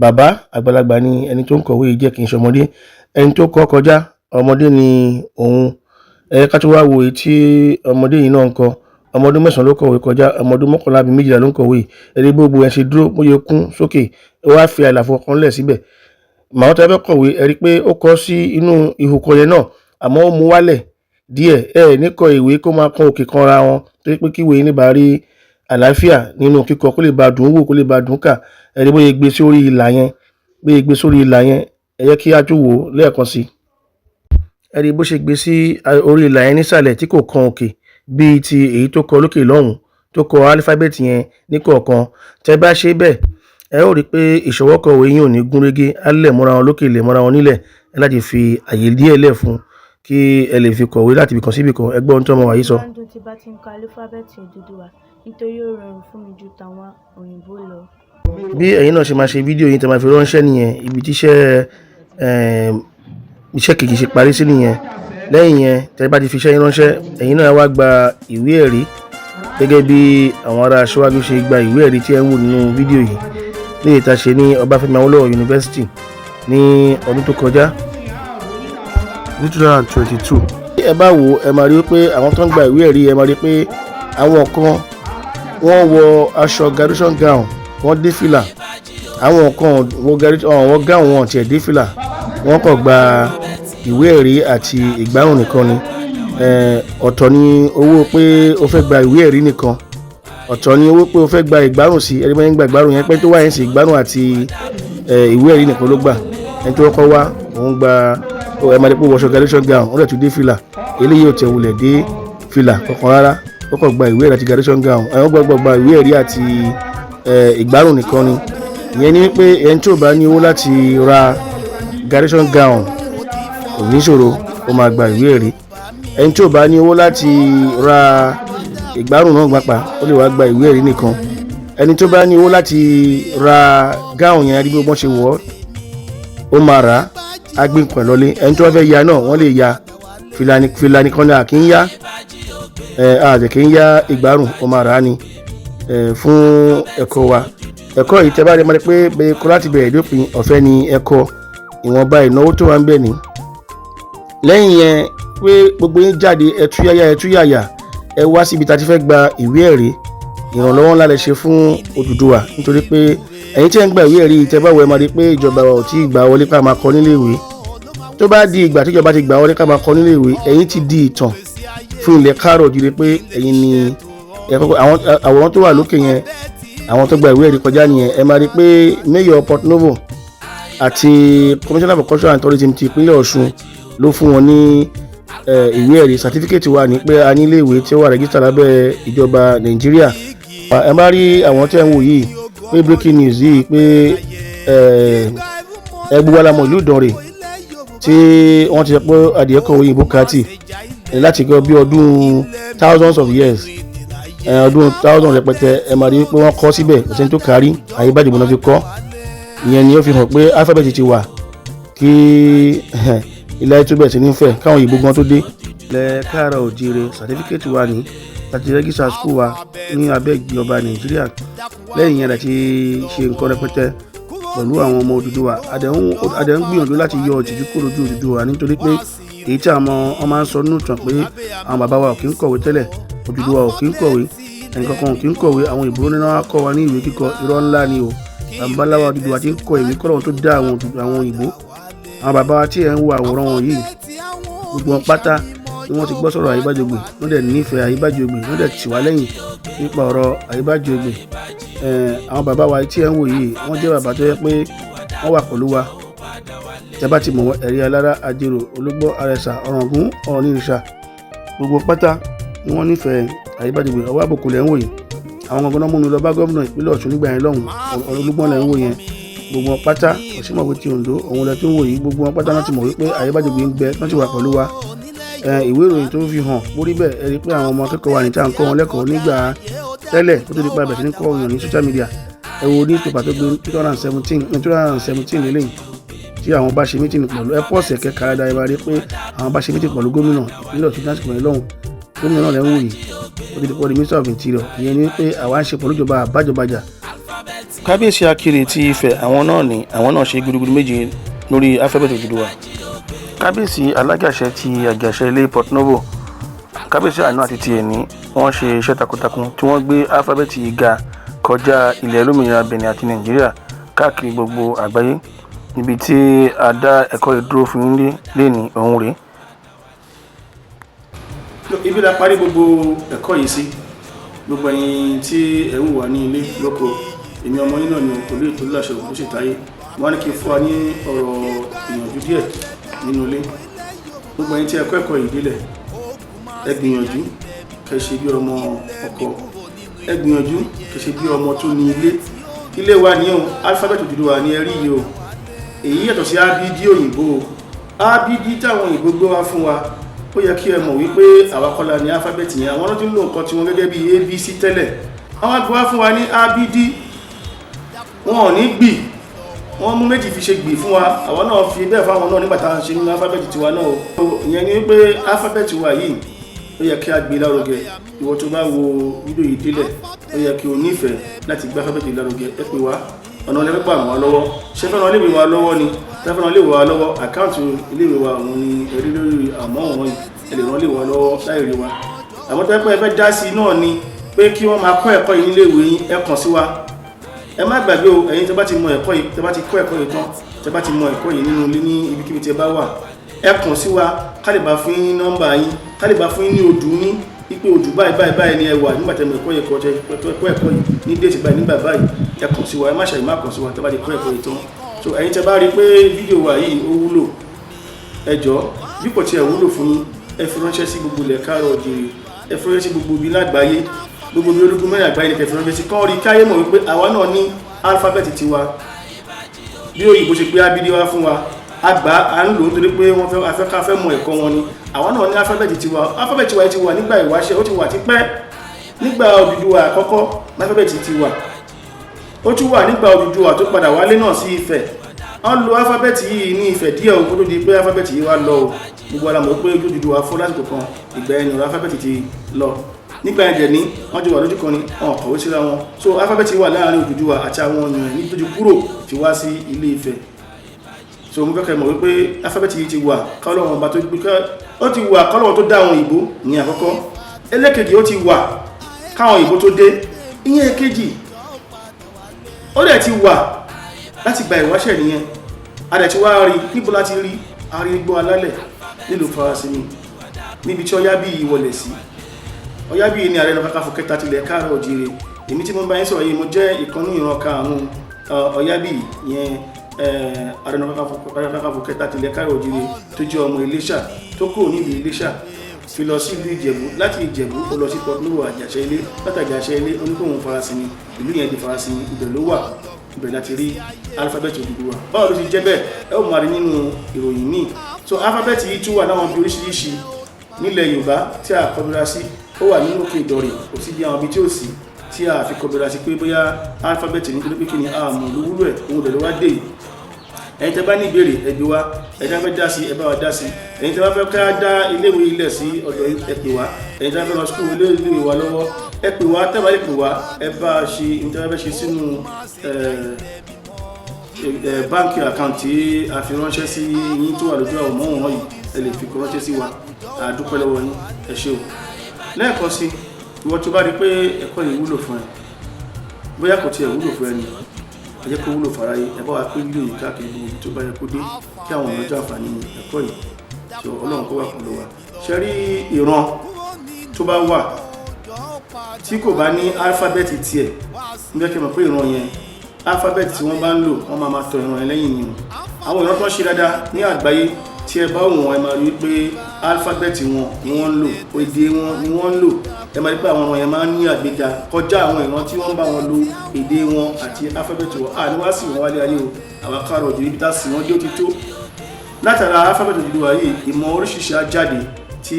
bàbá àgbàlagbà ni ẹni tó ń kọ̀wé yìí jẹ́, kì í ṣe ọmọdé. Ẹni tó kọ kọjá ọmọdé ni òun. Ká tó wá wo èyí tí ọmọdé yìí náà ń kọ. Ọmọ ọdún 9 ló kọ̀wé kọjá, ọmọ ọdún 11 àbí 12 ló ń kọ̀wé. Ẹni gbogbo ẹ̀ ṣe dúró bóyá kún sókè. Ó wá fi àlàfo kan lẹ̀ síbẹ̀. Màá tẹ́ fẹ́ kọ̀wé, ẹ rí pé ó kọ sí inú ihò kan yẹn náà, àmọ́ ó mú wálẹ̀ díẹ̀. Ẹ ní kọ ìwé kó máa kan òkè kan ra wọn torí pé kí ìwé ní bá rí àlàáfíà nínú kíkọ kó lè bá dùn wò kó lè bá dùn kà. Ẹ rí bóyá gbé sórí ìlà yẹn, ẹ yẹ kí a tún wò lẹ́ẹ̀kan sí. Ẹ rí bó ṣe gbé sí orí ìlà yẹn nísàlẹ̀ tí kò kan òkè bíi ti èyí tó kọ lókè lọ́hùn tó kọ alifábẹ́ẹ̀tì yẹn ní kọ̀ọ̀kan. Tẹ́ bá ṣe bẹ́ẹ̀, ẹ ó rí pé ìṣọwọ́ kọ̀wé yín ò ní gúnrégé. Á lẹ̀ mọ́ra wọn lókè, lẹ̀ mọ́ra wọn nílẹ̀. Ẹ láti fi àyè díẹ̀ lẹ̀ fún kí ẹ lè fi kọ̀wé láti ibìkan sí ibìkan. Ẹ gbọ́ ohun tí ọmọ wa yìí sọ. Máa ń dùn tí bá ti ń kọ alifábẹ́ẹ̀tì Odùduwà nítorí ó rọrùn fún mi ju tàwọn òyìnbó lọ. Bí ẹ̀yin náà ṣe máa ṣe fídíò yín tẹ́ máa fi ránṣẹ́ nìyẹn. Ibi tí iṣẹ́ kejì ṣe parí sí nìyẹn. Lẹ́yìn yẹn tẹ́ bá ti fi iṣẹ́ yín ránṣẹ́, ẹ̀yin náà wá gba ìwé ẹ̀rí gẹ́gẹ́ bí àwọn ará aṣíwájú ṣe gba ìwé ẹ̀rí tí ẹ ń wò nínú fídíò yìí. léyìí tá a ṣe ní Ọbáfẹ́mi Awólọ́wọ̀ University ní ọdún tó kọjá ní 2022. ẹ bá wo ẹ máa rí pé àwọn tó ń gba ìwé ẹ̀rí ẹ máa rí pé àwọn kan wọ́n wọ aṣọ graduation gown wọ́n dé fìlà, àwọn kan wọ́n gown wọn tiẹ̀ dé fìlà, wọ́n kàn gba ìwé ẹ̀rí àti ìgbárùn nìkan ni. Ọ̀tọ̀ ni owó pé o fẹ́ gba ìwé ẹ̀rí nìkan, ọ̀tọ̀ ni owó pé o fẹ́ gba ìgbárùn sí ẹni bẹ́ẹ̀ ń gba ìgbárùn yẹn pé tó wáyé sí ìgbárùn àti ìwé ẹ̀rí nìkan ló gbà. ẹni tó kọ́ wá òun gba ẹ máa rí pé wọṣọ graduation gown ó dẹ̀ tún dé fìlà, eléyìí ò tẹ̀ wulẹ̀ dé fìlà kankan rárá, ó kàn gba ìwé ẹ̀rí àti graduation gown, àwọn gba ìwé ẹ̀rí àti ìgbárùn nìkan ni. ìyẹn ni pé ẹni tí ò bá ní owó láti ra graduation gown kò ní ṣòro, ó máa gba ìwé ẹ̀rí. ẹni tí ò bá ní owó láti ra ìgbárùn náà gbapá ó lè wá gba ìwé ẹ̀rí nìkan. ẹni tó bá ní owó láti ra gown yẹn adigun bọ́n ṣe wọ̀ ó máa rà á gbé nǹkan lọ́lé. ẹni tó bá fẹ́ ya náà wọ́n lè ya fìlà nìkan ni a kì í yá, àjẹ́ kì í yá ìgbárùn, ó máa rà á ni fún ẹ̀kọ́ wa. ẹ̀kọ́ yìí tẹ́ bá rí máa rí pé bẹ́ẹ̀ láti bẹ̀rẹ̀ dópin ọ̀fẹ́ ni ẹ̀kọ́, ìwọ̀nba ìnáwó tó wà ń bẹ̀ ni. lẹ́yìn yẹn pé gbogbo yín jáde ẹtúyàyà ẹ wá síbi tá a ti fẹ́ gba ìwé ẹ̀rí, ìrànlọ́wọ́ ńlá lè ṣe fún Odùduwà, nítorí pé ẹ̀yin tí ẹ̀ ń gba ìwé ẹ̀rí tẹ́ bá wọ ẹ máa rí pé ìjọba ò tí ì gbà wọlé ká máa kọ nílé ìwé. tó bá di ìgbà tí ìjọba ti gbà wọlé ká máa kọ nílé ìwé, ẹ̀yin ti di ìtàn fún ilẹ̀ Káàárọ̀ Oòjíire pé ẹ̀yin ni àwọn àwòrán tó wà lókè yẹn, àwọn tó gba ìwé ẹ̀rí kọjá nìyẹn. ẹ máa rí pé Mayor Port Novo àti Commissioner for Culture and Tourism ti ìpínlẹ̀ Ọ̀ṣun ló fún wọn ní ìwé ẹ̀rí certificate wa ní pé a ní ilé ìwé tí ó wà rẹ́gísítà lábẹ́ ìjọba Nàìjíríà. ẹ bá rí àwọn tí ẹ ń wò yìí pé breaking news yìí pé ẹgbẹ́ wa la mọ̀ ìlú Ìdànrè tí wọ́n ti sọ pé adìẹ kọ̀wé òyìnbó kàtì láti gbọ́ bí ọdún thousands of years, ọdún thousand rẹpẹtẹ. ẹ máa rí pé wọ́n kọ́ síbẹ̀ kò sẹ́ni tó kárí, àyíbájú ìbọn náà fi kọ́. ìyẹn ni ó fi hàn pé alphabet ti wà kí ilẹ̀ tó bẹ̀rẹ̀ sí ní fẹ̀ káwọn òyìnbó gan tó dé. ilẹ̀ Káàárọ̀ Oòjíire certificate wa ní láti register school wa ní abẹ́ ìjọba Nàìjíríà. lẹ́yìn yẹn láti ṣe nǹkan rẹpẹtẹ pẹ̀lú àwọn ọmọ Odùduwà. adẹ̀ ń gbìyànjú láti yọ ìtìjú kúrò lójú Odùduwà, nítorí pé èyí tí àwọn ọmọ máa ń sọ nínú ìtàn pé àwọn bàbá wa ò kí ń kọ̀wé tẹ́lẹ̀, Odùduwà ò kí ń kọ̀wé, ẹnìkankan ò kí ń kọ̀wé, àwọn ìbò nínú wa kọ́ wa ní ìwé kíkọ, irọ́ ńlá ni o. bàbá ńlá Odùduwà ti ń kọ ìwé kọ́ lọ́wọ́ tó dá àwọn òyìnbó. àwọn bàbá wa tí ẹ̀ ń wo àwòrán wọn yìí gbogbo wọn pátá ni wọ́n ti gbọ́ sọ̀rọ̀ Àyíbájọgbè, wọ́n dẹ̀ nífẹ̀ẹ́ Àyíbájọgbè, wọ́n dẹ̀ tì wá lẹ́yìn nípa ọ̀rọ̀ Àyíbájọgbè. àwọn bàbá wa tí ẹ̀ ń wò yìí wọ́n jẹ́ bàbá tó yẹ pé wọ́n wà pẹ̀lú wa. tẹ́ bá ti mọ̀ wọ́n, Ẹ̀rí Alára, Àjèrò, Olúgbọ́, Àrẹ̀sà, Ọ̀ràngún, Ọ̀rànìrìṣà, gbogbo pátá ni wọ́n nífẹ̀ẹ́ Àyíbájọgbè. ọwọ́ àbùkù lẹ́ ń wò yìí, àwọn gangan náà mú mi lọ bá gómìnà ìpínlẹ̀ Ọ̀ṣun nígbà yẹn lọ́hùn, Olúgbọ́n lẹ́ ń wò yẹn. gbogbo wọn pátá Ọ̀ṣínmọ̀wé ti Oǹdó òun lẹ tó ń wò yìí, gbogbo wọn pátá náà ti mọ̀ wípé Àyíbájọgbè ń bẹ, wọ́n ti wà pẹ̀lú wa. ìwé ìròyìn tó fi hàn borí bẹ́ẹ̀ ẹ rí pé àwọn ọmọ akẹ́kọ̀ọ́ wa ní tá à ń kọ́ wọn lẹ́kọ̀ọ́ nígbà tẹ́lẹ̀ kó tó di pa bẹ̀rẹ̀ sí ní kọ́ ọ̀yàn ní social media. ẹ wo newspaper tó gbé 2017 lélẹ́yìn tí àwọn bá ṣe mítìnì pẹ̀lú airport ẹ̀kẹ́ káradà. ẹ bá rí pé àwọn bá ṣe mítìnì pẹ̀lú gómìnà ìpínlẹ̀ Ọ̀ṣun lásìkò yẹn lọ́hùn, gómìnà náà lẹ́ ń wò yìí, ó ti di pọ́ di Minister of Interior. ìyẹn ni pé àwa ń ṣe pẹ̀lú ìjọba àbájọbàjà. Kábíyèsí Akire ti Ifẹ̀ àwọn náà ṣe gudugudu méje lórí alphabet Odùduwà. Kábíyèsí Alágàṣẹ ti Àgàṣẹ ilé Port Novo, Kábíyèsí àná àti ti ẹ̀ní wọ́n ṣe iṣẹ́ takuntakun tí wọ́n gbé alphabet yìí ga kọjá ilẹ̀ olómìnira Benin àti Nàìjíríà káàkiri gbogbo àgbáyé. níbi tí a dá ẹ̀kọ́ ìdúró fún yín lé ní ọ̀hún rèé. ibi la parí gbogbo ẹ̀kọ́ yìí sí. gbogbo ẹ̀yin tí ẹ̀ ń wà ní ilé lóko, èmi ọmọ yín náà ni Olóyètọ́lúlàṣẹ Ògúnṣètáyé. wọ́n ní kí n fún wa ní ọ̀rọ̀ ìyànjú díẹ̀ nínú ilé. gbogbo ẹ̀yin tí ẹ kọ́ ẹ̀kọ́ yìí délẹ̀, ẹ gbìyànjú kẹ́ ṣe bí ọmọ ọkọ, ẹ gbìyànjú kẹ́ ṣe bí ọmọ tó ní ilé wa ní o. alphabet Odùduwà ni ẹ rí yìí o. èyí yàtọ̀ sí ABD òyìnbó. ABD táwọn òyìnbó gbé wá fún wa, ó yẹ kí ẹ mọ̀ wípé àwa kọ́ la ní alphabet yẹn. àwọn ọlọ́dún ló nǹkan tí wọ́n gẹ́gẹ́ bí ABC tẹ́lẹ̀, àwọn gbé wá fún wa ní ABD. wọn ò ní gbì, wọ́n mú méjì fi ṣe gbì fún wa, àwọn náà fi bẹ́ẹ̀ fáwọn náà nígbà tá à ń ṣe ní alphabet tiwa náà o. ìyẹn ni wípé alphabet wa yìí ó yẹ kí a gbé lárugẹ. ìwọ tó bá wo fídíò yìí délẹ̀, ó yẹ kí o nífẹ̀ẹ́ láti gbé alphabet lárugẹ. ẹ pè wá ọ̀nà ilé pípa àwọn lọ́wọ́ ṣé fẹ́ràn iléèwé wa lọ́wọ́ ni fẹ́ràn iléèwé wa lọ́wọ́ àkáǹtì iléèwé wa òun ni ẹ̀rí lórí àmọ́ òun ẹ̀lẹ̀ ràn iléèwé wa lọ́wọ́ láì rí wa àmọ́ tó pẹ́ fẹ́ dá sí náà ni pé kí wọ́n máa kọ́ ẹ̀kọ́ yìí níléèwé yín ẹ kàn sí wa ẹ má gbàgbé o ẹ̀yin tẹ́ bá ti mọ ẹ̀kọ́ yìí tẹ́ bá ti kọ́ ẹ̀kọ́ yìí tán tẹ́ bá ti mọ ẹ̀kọ́ yìí nínú ilé ní ibikíbi tẹ́ bá wà ẹ kàn sí wa ká lè bá fún yín nọ́mbà yín ká lè bá fún yín ní odù yín ipe odù báyìí ni ẹ wà nígbà tẹ́ mọ ẹ̀kọ́ yìí ní déètì báyìí nígbà báyìí ẹ kàn sí wa ẹ má ṣàyè má kàn sí wa tẹ́ bá ti kọ́ ẹ̀kọ́ yìí tán so ẹ̀yin tẹ́ bá rí pé fídíò wa yìí ó wúlò ẹ jọ̀ọ́ bí kò tiẹ̀ wúlò fún yín ẹ fi ránṣẹ́ sí gbogbo ilẹ̀ káàárọ̀ oòjíire ẹ fi ránṣẹ́ sí gbogbo ibi lágbàáyé gbogbo ibi ológun mẹ́rin àgbáyé ní kẹfì ránṣẹ́ sí kán rí káyé mọ̀ wípé àwa náà ní alifábẹ́ẹ̀tì tiwa bí òyìnbó ṣe pé abídí wá fún wa àgbà à ń lò ó nítorí pé wọ́n fẹ́ mọ ẹ̀kọ́ wọn ni àwa náà ní alifábẹ́ẹ̀tì tiwa alifábẹ́ẹ̀tì tiwa ti wà nígbà ìwáṣẹ̀ ó ti wà tipẹ́ nígbà Odùduwà àkọ́kọ́ alifábẹ́ẹ̀tì ti wà ó tún wà nígbà Odùduwà tó padà wálé náà sí Ifẹ̀ wọ́n lo alifábẹ́ẹ̀tì yìí ní Ifẹ̀ díẹ̀ ó tó di pé alifábẹ́ẹ̀tì yìí wá lọ gbogbo alamọ̀ pé Odùduwà fún lásìkò kan ìgbà ẹni ọ̀rọ̀ alifábẹ́ẹ̀tì ti lọ nígbà ẹ̀jẹ̀ ní wọ́n jọ wà lójú kan ní ọ̀n kọ̀wé síra wọn so alifábẹ́ẹ̀tì wà láàrin Odùduwà àti àwọn èèyàn ní tójú kúrò fi wá sí Ilé Ifẹ̀ so mo fẹ́ kẹ́ mọ̀ wípé alifábẹ́ẹ̀tì yìí ti wà kọ́lọ́wọ́n ọba tó gbé ó ti wà kọ́lọ́wọ́n tó dá àwọn ìbò ní àkọ́kọ́ ẹlẹ́kejì ó ti wà káwọn ìbò tó dé ìyẹn èkejì ó dẹ̀ ti wà láti gba ìwáṣẹ̀ nìyẹn a dẹ̀ ti wá rí níbo láti rí arígbó alálẹ̀ nílùú Farasinmi níbi tí Ọ̀yábíyì wọlé sí Ọ̀yábíyì ní Ààrẹ Ọ̀nà Kakanfò kẹta tilẹ̀ káàárọ̀ oòjíire èmi tí mo bá yín sọ̀rọ̀ yìí mo jẹ́ ìkànnì ìran karùn-ún Ọ̀yábíyì yẹn Ààrẹ Ọ̀nà Kakanfò kẹta tilẹ̀ káàárọ̀ oòjíire tó jẹ́ ọmọ Iléṣà tó kúrò nílùú Iléṣà fi lọ sí ìlú Ìjẹ̀bú láti Ìjẹ̀bú ó lọ sí Port Novo Àjàṣẹ́ Ilé láti Àjàṣẹ́ Ilé oníkóhun Farasinmi ìlú yẹn di Farasinmi ibẹ̀ ló wà ibẹ̀ láti rí alifábẹ́ẹ̀tì Odùduwà báwo ló ti jẹ́ bẹ́ẹ̀ ẹ ó máa rí nínú ìròyìn míì so alifábẹ́ẹ̀tì yìí tún wà láwọn ibi oríṣiríṣi nílẹ̀ Yorùbá tí a kọbíra sí ó wà nínú Òkè Ìdọ̀rẹ̀ kò sí bí àwọn ibi tí ó sì tí a fi kọbíra sí pé bóyá alifábẹ́ẹ̀tì nítorí pé kí ni a mọ̀ ló wúlò ẹ̀ òun dẹ̀ ló wá dé yìí ẹ̀yin tẹ́ bá ní ìbéèrè ẹ bi wá ẹ̀yin tẹ́ bá fẹ́ dá sí ẹ bá wa dá sí ẹ̀yin tẹ́ bá fẹ́ ká dá iléèwé ilẹ̀ sí ọ̀dọ̀ ẹ pè wá ẹ̀yin tẹ́ bá fẹ́ lọ skul iléèwé wa lọ́wọ́ ẹ pè wá tẹ́ bá lè pè wá ẹ bá ṣe ẹ̀yin tẹ́ bá fẹ́ ṣe sínú báńkì àkáǹtì a fi ránṣẹ́ sí yín tó wà lójú àwọn mọ́wọ́n wọ̀nyí ẹ lè fi ránṣẹ́ sí wa a dúpẹ́ lọ́wọ́ yín ẹ ṣé o lẹ́ẹ̀kan sí ìwọ tó bá rí pé ẹ̀kọ́ yìí wúlò fún ẹ bóyá kò tiẹ̀ wúlò fún ẹ nìyẹn ẹ jẹ́ kó wúlò fáráyé ẹ bá wa pé lílo yìí káàkiri gbogbo ibi tó bá yẹ kó dé kí àwọn ọ̀nà ọjọ́ àǹfààní ẹ̀kọ́ yìí tí Ọlọ́run kó wà pẹ̀lú wa ṣe rí ìran tó bá wà tí kò bá ní alifábẹ́ẹ̀tì tiẹ̀ níbẹ̀ kí n mọ̀ pé ìran yẹn alifábẹ́ẹ̀tì tí wọ́n bá ń lò wọ́n máa tọ ìran yẹn lẹ́yìn nìyẹn àwọn ìran tó ń ṣe dáadáa ní àgbáyé tí ẹ bá wọn ẹ máa rí pé alifábẹ́ẹ̀tì wọn ni wọ́n ń lò èdè wọn ni wọ́n ń lò ẹ máa rí pé àwọn ọ̀ràn yẹn máa ń ní àgbéga kọjá àwọn ìran tí wọ́n bá wọn lo èdè wọn àti alifábẹ́ẹ̀tì wọn àní wá sí wọn wálé ayé o àwọn káàárọ̀ oòjíire ibi tá sì wọ́n dé ó ti tó látara alifábẹ́ẹ̀tì Odùduwà yìí ìmọ̀ oríṣiríṣi á jáde tí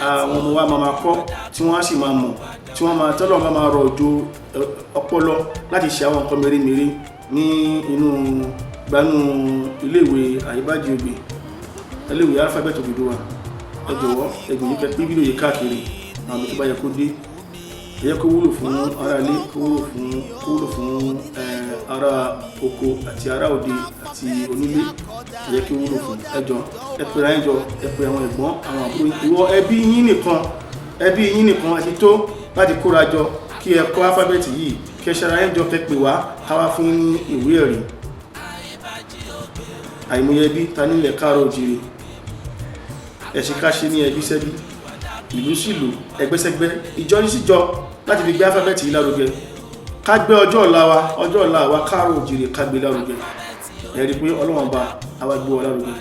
àwọn ọmọ wa máa kọ́ tí wọ́n á sì máa mọ̀ tí wọ́n máa tọ́lọ̀ máa rọ̀ òjò ọpọlọ láti ṣe àwọn nǹkan mèremère ní inú gbanú iléèwé Àyíbájí Ògbè iléèwé alifábẹ́ẹ̀tì Odùduwà ẹ jọ̀wọ́ ẹgbẹ̀rún yìí kẹ́ pé fídíò yìí káàkiri àwọn tó bá yẹ kó dé ẹ yẹ kó wúlò fún ará ilé kó wúlò fún ará oko àti ará òde àti onílé ẹ yẹ kí wúlò fún ẹjọ ẹ pè ráyìn jọ ẹ pè àwọn ẹ̀gbọ́n àwọn àbúrò ìwọ ẹbí yín nìkan àti tó láti kóra jọ kí ẹ kọ́ alifábẹ́ẹ̀tì yìí kí ẹ ṣara yín jọ kẹ́ pè wá káwá fún ní ìwé ẹ̀rí àìmọye ẹbí ta nílẹ̀ káàárọ̀ oòjíire ẹ̀ṣìkáṣe ní ẹbí sẹ́bí ìlú sílù ẹgbẹ́sẹ́gbẹ́ ìjọ ní síjọ láti fi gbé alifábẹ́ẹ̀tì yìí lárugẹ ká gbé ọjọ́ ọ̀la wa káàárọ̀ oòjíire ká gbé lárugẹ ẹ rí pé Ọlọ́run bá àwa gbé wa lárugẹ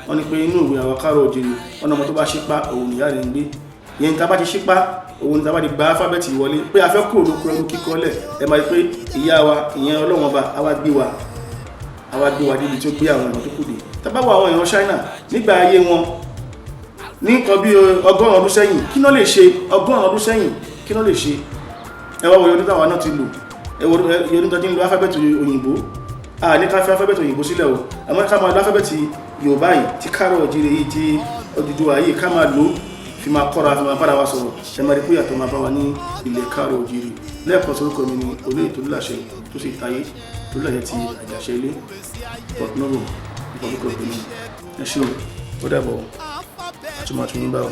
wọ́n ní pé inú ìwé àwa káàárọ̀ oòjíire ọ̀nà ọmọ tó bá ṣípá òun ìyá rẹ̀ ń gbé yẹn tá bá ti ṣípá òun tá bá ti gba alifábẹ́ẹ̀tì wọlé pé a fẹ́ kúrò lóko ẹrú kíkọ́ lẹ̀ ẹ máa rí pé ìyá wa ìyẹn Ọlọ́run bá àwa gbé wa débi tó gbé àwọn èèyàn tó kù dé tá bá wọ àwọn èèyàn China nígbà ayé wọn ní nǹkan bí 100 ọdún sẹ́yìn kí ló lè ṣe 100 ọdún sẹ́yìn kí ló lè ṣe ẹ wá wo yọdún táwa náà ti lò ẹ wo yọdún tó ti ń lo alifábẹ́ẹ̀tì òyìnbó a ní ká fi alifábẹ́ẹ̀tì òyìnbó sílẹ̀ o àmọ́ ká máa lo alifábẹ́ẹ̀tì Yorùbá yìí tí káàárọ̀ oòjíire yìí tí Odùduwà yìí ká máa lò fi máa kọ́ra fi máa bára wa sọ̀rọ̀ ẹ máa rí pé ìyàtọ̀ máa bá wa ní ilẹ̀ káàárọ̀ oòjíire lẹ́ẹ̀kan sórúkọ mi ni Olóyè Tolúlàṣẹ tó sì tayé tó tó lẹ́yẹ ti àjàṣe ilé port novo ìpọ̀lúkọ̀ ìpínlẹ̀ ẹ ṣé o ó dàbọ̀ àtúmọ̀ àtúnyìn báwo.